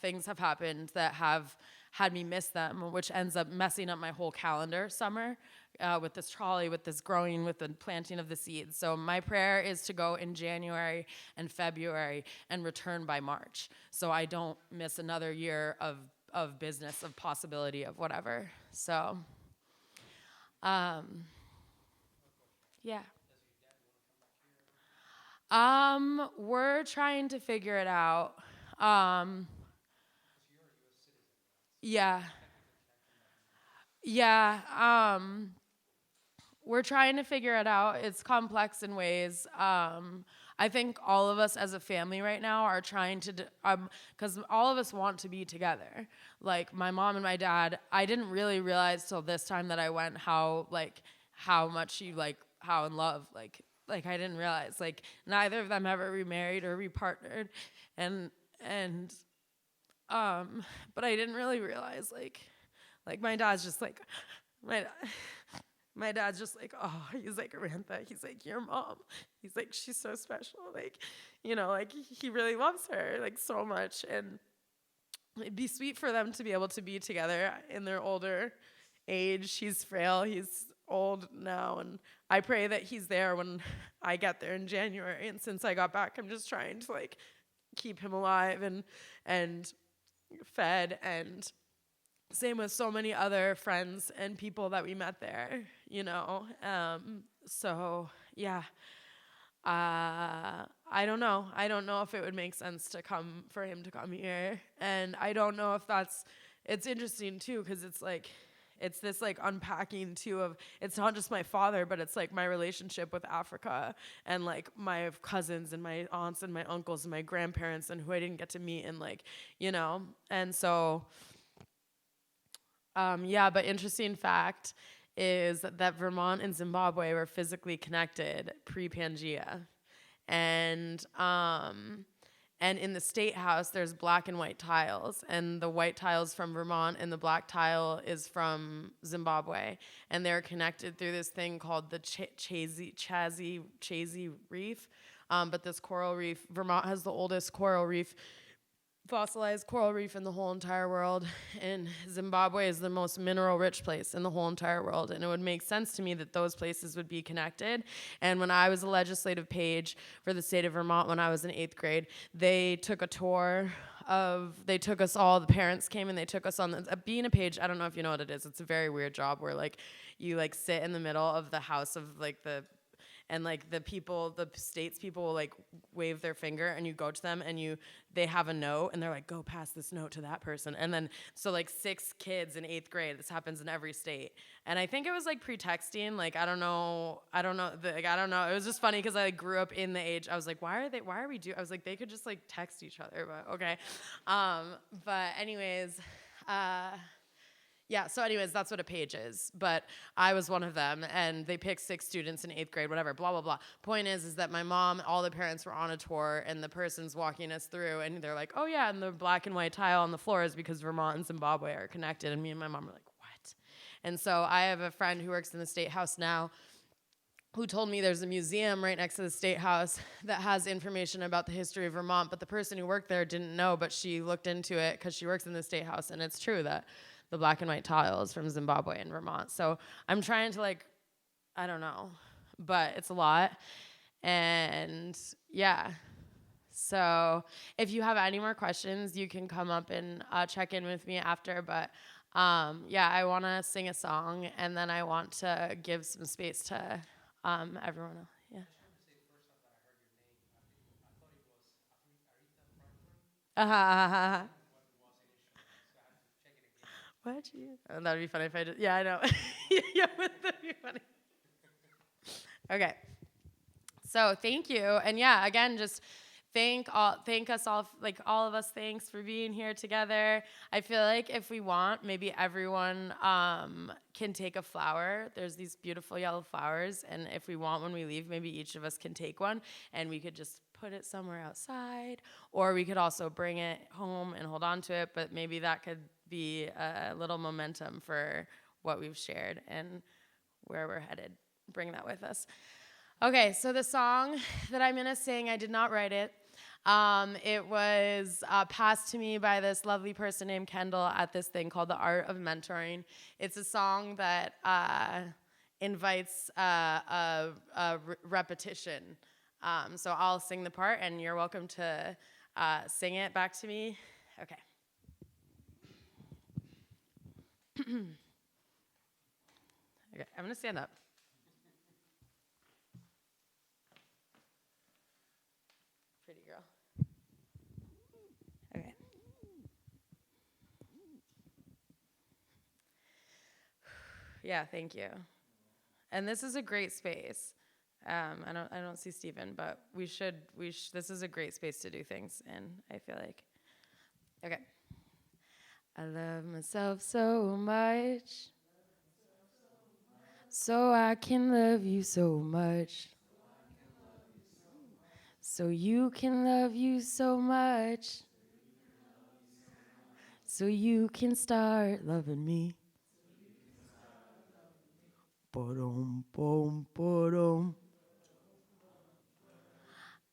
things have happened that have had me miss them, which ends up messing up my whole calendar summer, with this trolley, with this growing, with the planting of the seeds. So my prayer is to go in January and February and return by March, so I don't miss another year of business, of possibility, of whatever. So, yeah. We're trying to figure it out. Yeah. Yeah. We're trying to figure it out. It's complex in ways. I think all of us as a family right now are trying to, because all of us want to be together. Like my mom and my dad, I didn't really realize till this time that I went how much how in love, like I didn't realize, like neither of them ever remarried or repartnered, and but I didn't really realize, like my dad's just like, my dad's just like, oh, he's like, Arantha, he's like, your mom, he's like, she's so special, like, like he really loves her, like, so much, and it'd be sweet for them to be able to be together in their older age. He's frail, he's old now, and I pray that he's there when I get there in January. And since I got back, I'm just trying to like keep him alive and fed, and same with so many other friends and people that we met there, you know. So yeah, I don't know. I don't know if it would make sense to come for him to come here, and I don't know if that's. It's interesting too, because it's like, it's this like unpacking too of, it's not just my father, but it's like my relationship with Africa and like my cousins and my aunts and my uncles and my grandparents and who I didn't get to meet, and like, you know, and so. Yeah, but interesting fact is that Vermont and Zimbabwe were physically connected pre-Pangea, and and in the state house there's black and white tiles, and the white tile's from Vermont and the black tile is from Zimbabwe, and they're connected through this thing called the Chazy Reef. But this coral reef, Vermont has the oldest coral reef, fossilized coral reef in the whole entire world, and Zimbabwe is the most mineral rich place in the whole entire world, and it would make sense to me that those places would be connected. And when I was a legislative page for the state of Vermont when I was in 8th grade, they took a tour they took us all, the parents came and they took us on being a page. I don't know if you know what it is. It's a very weird job where like you like sit in the middle of the house of like and like the states people will like wave their finger and you go to them and they have a note and they're like, go pass this note to that person. And then, so like 6 kids in 8th grade, this happens in every state. And I think it was like pretexting, like, I don't know. It was just funny because I like, grew up in the age, I was like, why are we I was like, they could just like text each other, but okay. But anyways, yeah, so anyways, that's what a page is. But I was one of them, and they picked 6 students in 8th grade, whatever, blah, blah, blah. Point is that my mom, all the parents were on a tour, and the person's walking us through, and they're like, oh, yeah, and the black and white tile on the floor is because Vermont and Zimbabwe are connected. And me and my mom were like, what? And so I have a friend who works in the State House now who told me there's a museum right next to the State House that has information about the history of Vermont, but the person who worked there didn't know, but she looked into it because she works in the State House, and it's true that the black and white tiles from Zimbabwe and Vermont. So I'm trying to like, I don't know, but it's a lot. And yeah, so if you have any more questions, you can come up and check in with me after. But yeah, I want to sing a song, and then I want to give some space to everyone else. Yeah. I just wanted to say first off that I heard your name. I thought it was Arantha Farrow. What was initially, so I had to check it again. What? Oh, that'd be funny if I just, yeah, I know. Yeah, that'd be funny. Okay. So thank you. And yeah, again, just thank us all, like all of us, thanks for being here together. I feel like if we want, maybe everyone can take a flower. There's these beautiful yellow flowers, and if we want, when we leave, maybe each of us can take one, and we could just put it somewhere outside, or we could also bring it home and hold on to it, but maybe that could be a little momentum for what we've shared and where we're headed. Bring that with us. Okay, so the song that I'm gonna sing, I did not write it. It was passed to me by this lovely person named Kendall at this thing called The Art of Mentoring. It's a song that invites repetition. So I'll sing the part, and you're welcome to sing it back to me. Okay. Okay, I'm gonna stand up. Pretty girl. Okay. Yeah, thank you. And this is a great space. I don't see Stephen, but this is a great space to do things, and I feel like. Okay. I love myself so much, so I can love you so much, so you can love you so much, so you can start loving me. Ba-dum, boom, ba-dum.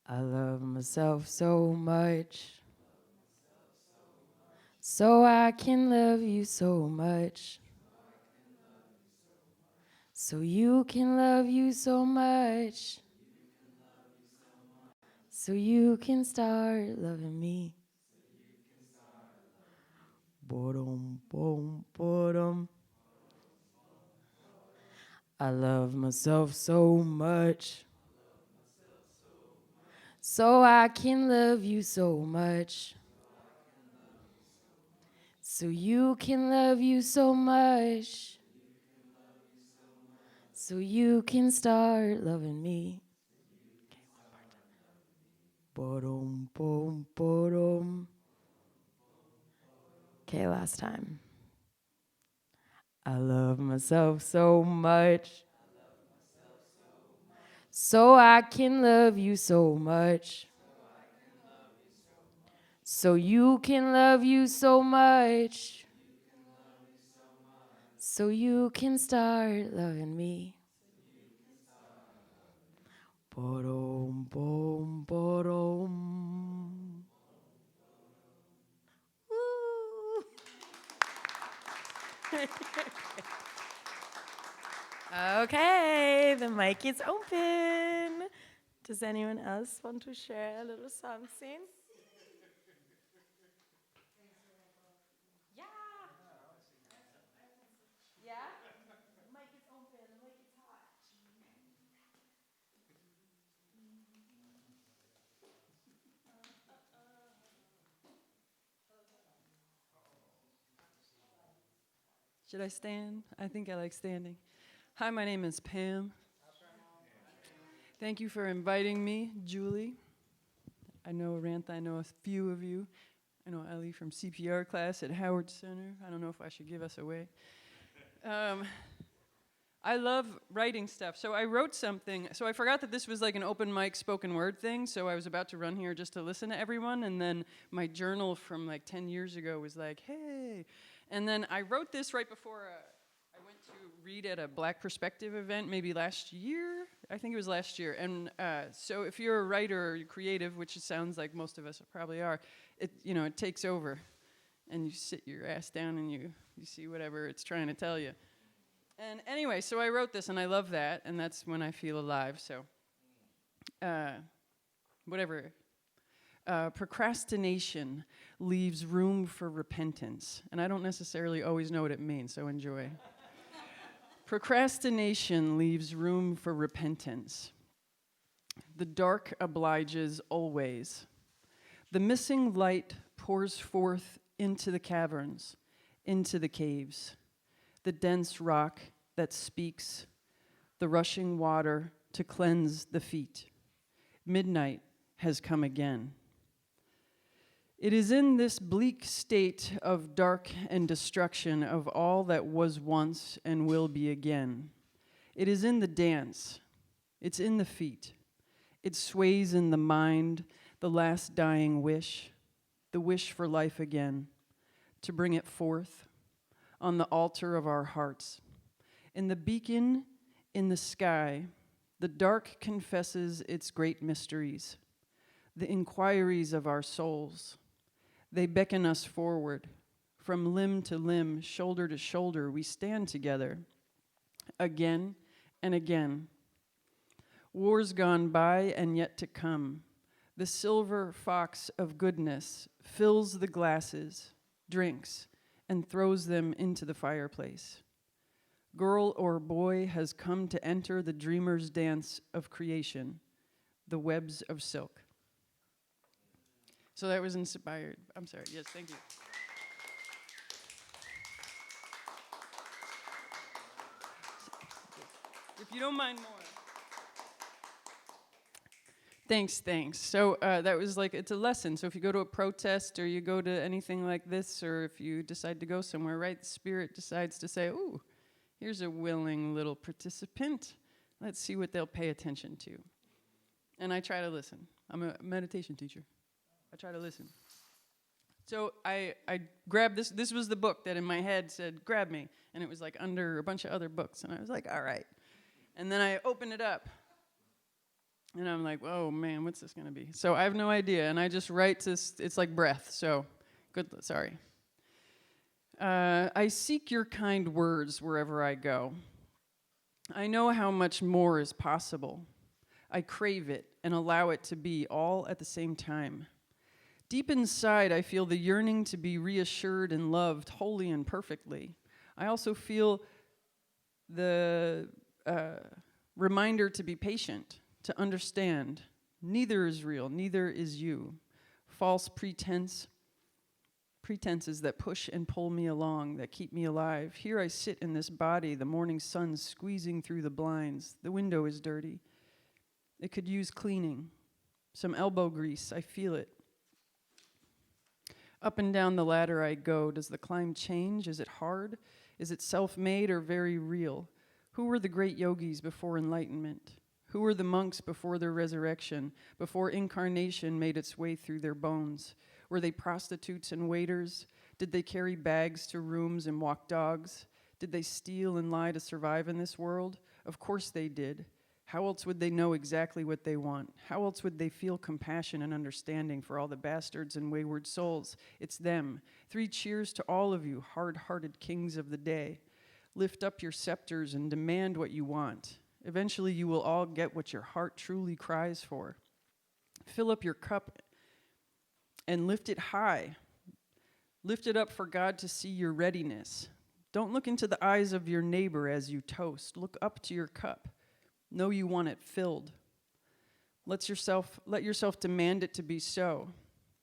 I love myself so much, so I can love you so much, so you can love you so much, so you can start loving me. Boom, boom, boom. I love myself so much, so I can love you so much, so you can love you so much, so you can start loving me. Boom, boom, boom. Okay, last time. I love myself so much, so I can love you so much, so you can love you so much, so you can start loving me. Boom, boom, boom. Woo. Okay, the mic is open. Does anyone else want to share a little something? Yeah. Yeah? The mic is open. The mic is hot. Should I stand? I think I like standing. Hi, my name is Pam. Thank you for inviting me, Julie. I know Arantha, I know a few of you. I know Ellie from CPR class at Howard Center. I don't know if I should give us away. I love writing stuff. So I wrote something. So I forgot that this was like an open mic spoken word thing. So I was about to run here just to listen to everyone. And then my journal from like 10 years ago was like, hey. And then I wrote this right before I went to read at a Black Perspective event, maybe last year. I think it was last year. And so if you're a writer or you're creative, which it sounds like most of us probably are, it takes over. And you sit your ass down and you see whatever it's trying to tell you. And anyway, so I wrote this, and I love that, and that's when I feel alive, so whatever. Procrastination leaves room for repentance, and I don't necessarily always know what it means, so enjoy. Procrastination leaves room for repentance. The dark obliges always. The missing light pours forth into the caverns, into the caves. The dense rock that speaks, the rushing water to cleanse the feet. Midnight has come again. It is in this bleak state of dark and destruction of all that was once and will be again. It is in the dance. It's in the feet. It sways in the mind, the last dying wish, the wish for life again, to bring it forth on the altar of our hearts. In the beacon in the sky, the dark confesses its great mysteries, the inquiries of our souls. They beckon us forward. From limb to limb, shoulder to shoulder, we stand together, again and again. Wars gone by and yet to come. The silver fox of goodness fills the glasses, drinks, and throws them into the fireplace. Girl or boy has come to enter the dreamer's dance of creation, the webs of silk. So that was inspired. I'm sorry. Yes, thank you. If you don't mind more. Thanks. So that was like, it's a lesson. So if you go to a protest or you go to anything like this, or if you decide to go somewhere, right, the spirit decides to say, ooh, here's a willing little participant. Let's see what they'll pay attention to. And I try to listen. I'm a meditation teacher. I try to listen. So I grabbed this. This was the book that in my head said, grab me. And it was like under a bunch of other books. And I was like, all right. And then I opened it up. And I'm like, oh man, what's this gonna be? So I have no idea, and I just write this, it's like breath, so sorry. I seek your kind words wherever I go. I know how much more is possible. I crave it and allow it to be all at the same time. Deep inside, I feel the yearning to be reassured and loved wholly and perfectly. I also feel the reminder to be patient, to understand. Neither is real, neither is you. False pretenses that push and pull me along, that keep me alive. Here I sit in this body, the morning sun squeezing through the blinds. The window is dirty. It could use cleaning. Some elbow grease, I feel it. Up and down the ladder I go. Does the climb change? Is it hard? Is it self-made or very real? Who were the great yogis before enlightenment? Who were the monks before their resurrection, before incarnation made its way through their bones? Were they prostitutes and waiters? Did they carry bags to rooms and walk dogs? Did they steal and lie to survive in this world? Of course they did. How else would they know exactly what they want? How else would they feel compassion and understanding for all the bastards and wayward souls? It's them. 3 cheers to all of you, hard-hearted kings of the day. Lift up your scepters and demand what you want. Eventually you will all get what your heart truly cries for. Fill up your cup and lift it high. Lift it up for God to see your readiness. Don't look into the eyes of your neighbor as you toast. Look up to your cup. Know you want it filled. Let yourself demand it to be so.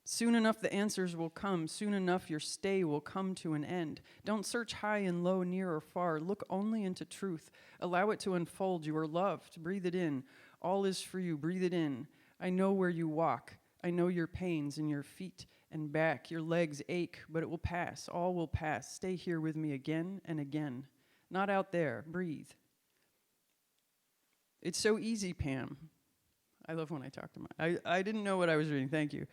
Soon enough the answers will come. Soon enough your stay will come to an end. Don't search high and low, near or far. Look only into truth. Allow it to unfold. You are loved. Breathe it in. All is for you. Breathe it in. I know where you walk. I know your pains in your feet and back. Your legs ache, but it will pass. All will pass. Stay here with me again and again. Not out there. Breathe. It's so easy, Pam. I love when I talk to I didn't know what I was reading. Thank you.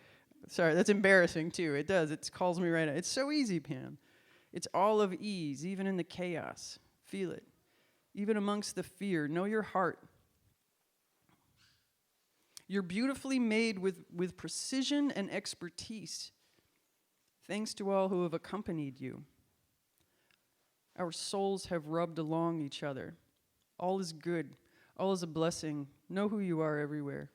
Sorry, that's embarrassing too. It does. It calls me right out. It's so easy, Pam. It's all of ease, even in the chaos. Feel it. Even amongst the fear. Know your heart. You're beautifully made with precision and expertise. Thanks to all who have accompanied you. Our souls have rubbed along each other. All is good. All is a blessing. Know who you are everywhere.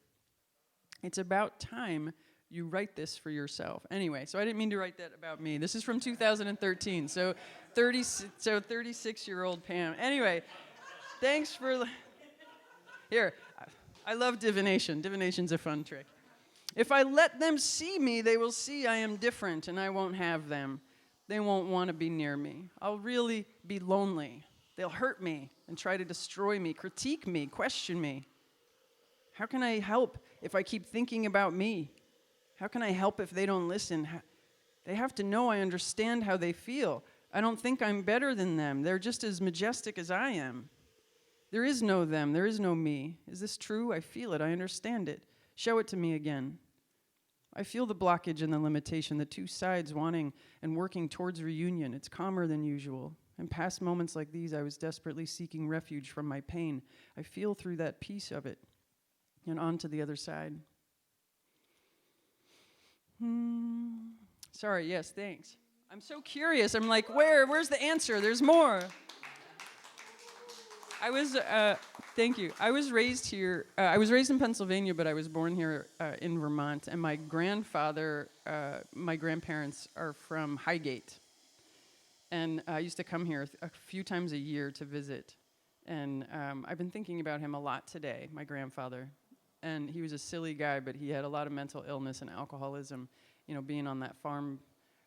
It's about time you write this for yourself. Anyway, so I didn't mean to write that about me. This is from 2013, so 36-year-old Pam. Anyway, thanks for... Here, I love divination. Divination's a fun trick. If I let them see me, they will see I am different, and I won't have them. They won't want to be near me. I'll really be lonely. They'll hurt me and try to destroy me, critique me, question me. How can I help if I keep thinking about me? How can I help if they don't listen? They have to know I understand how they feel. I don't think I'm better than them. They're just as majestic as I am. There is no them. There is no me. Is this true? I feel it. I understand it. Show it to me again. I feel the blockage and the limitation, the two sides wanting and working towards reunion. It's calmer than usual. In past moments like these, I was desperately seeking refuge from my pain. I feel through that piece of it and on to the other side. Sorry, yes, thanks. I'm so curious. I'm like, where's the answer? There's more. Thank you. I was raised here. I was raised in Pennsylvania, but I was born here in Vermont. And my grandfather, my grandparents are from Highgate. And I used to come here a few times a year to visit. And I've been thinking about him a lot today, my grandfather. And he was a silly guy, but he had a lot of mental illness and alcoholism. You know, being on that farm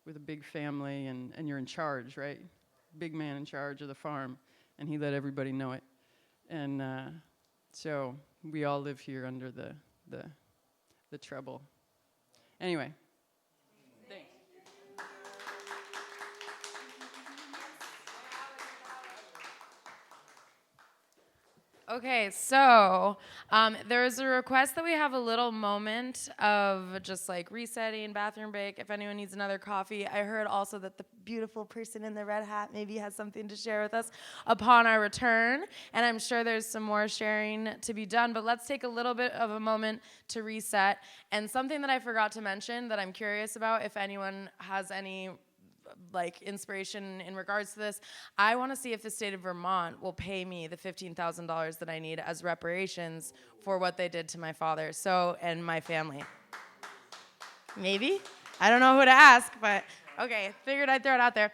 with a big family, and you're in charge, right? Big man in charge of the farm. And he let everybody know it. And so we all live here under the trouble. Anyway. Thanks. Okay, so there is a request that we have a little moment of just like resetting, bathroom break, if anyone needs another coffee. I heard also that the beautiful person in the red hat maybe has something to share with us upon our return, and I'm sure there's some more sharing to be done, but let's take a little bit of a moment to reset. And something that I forgot to mention that I'm curious about, if anyone has any like inspiration in regards to this. I want to see if the state of Vermont will pay me the $15,000 that I need as reparations for what they did to my father, and my family. Maybe? I don't know who to ask, but okay, figured I'd throw it out there.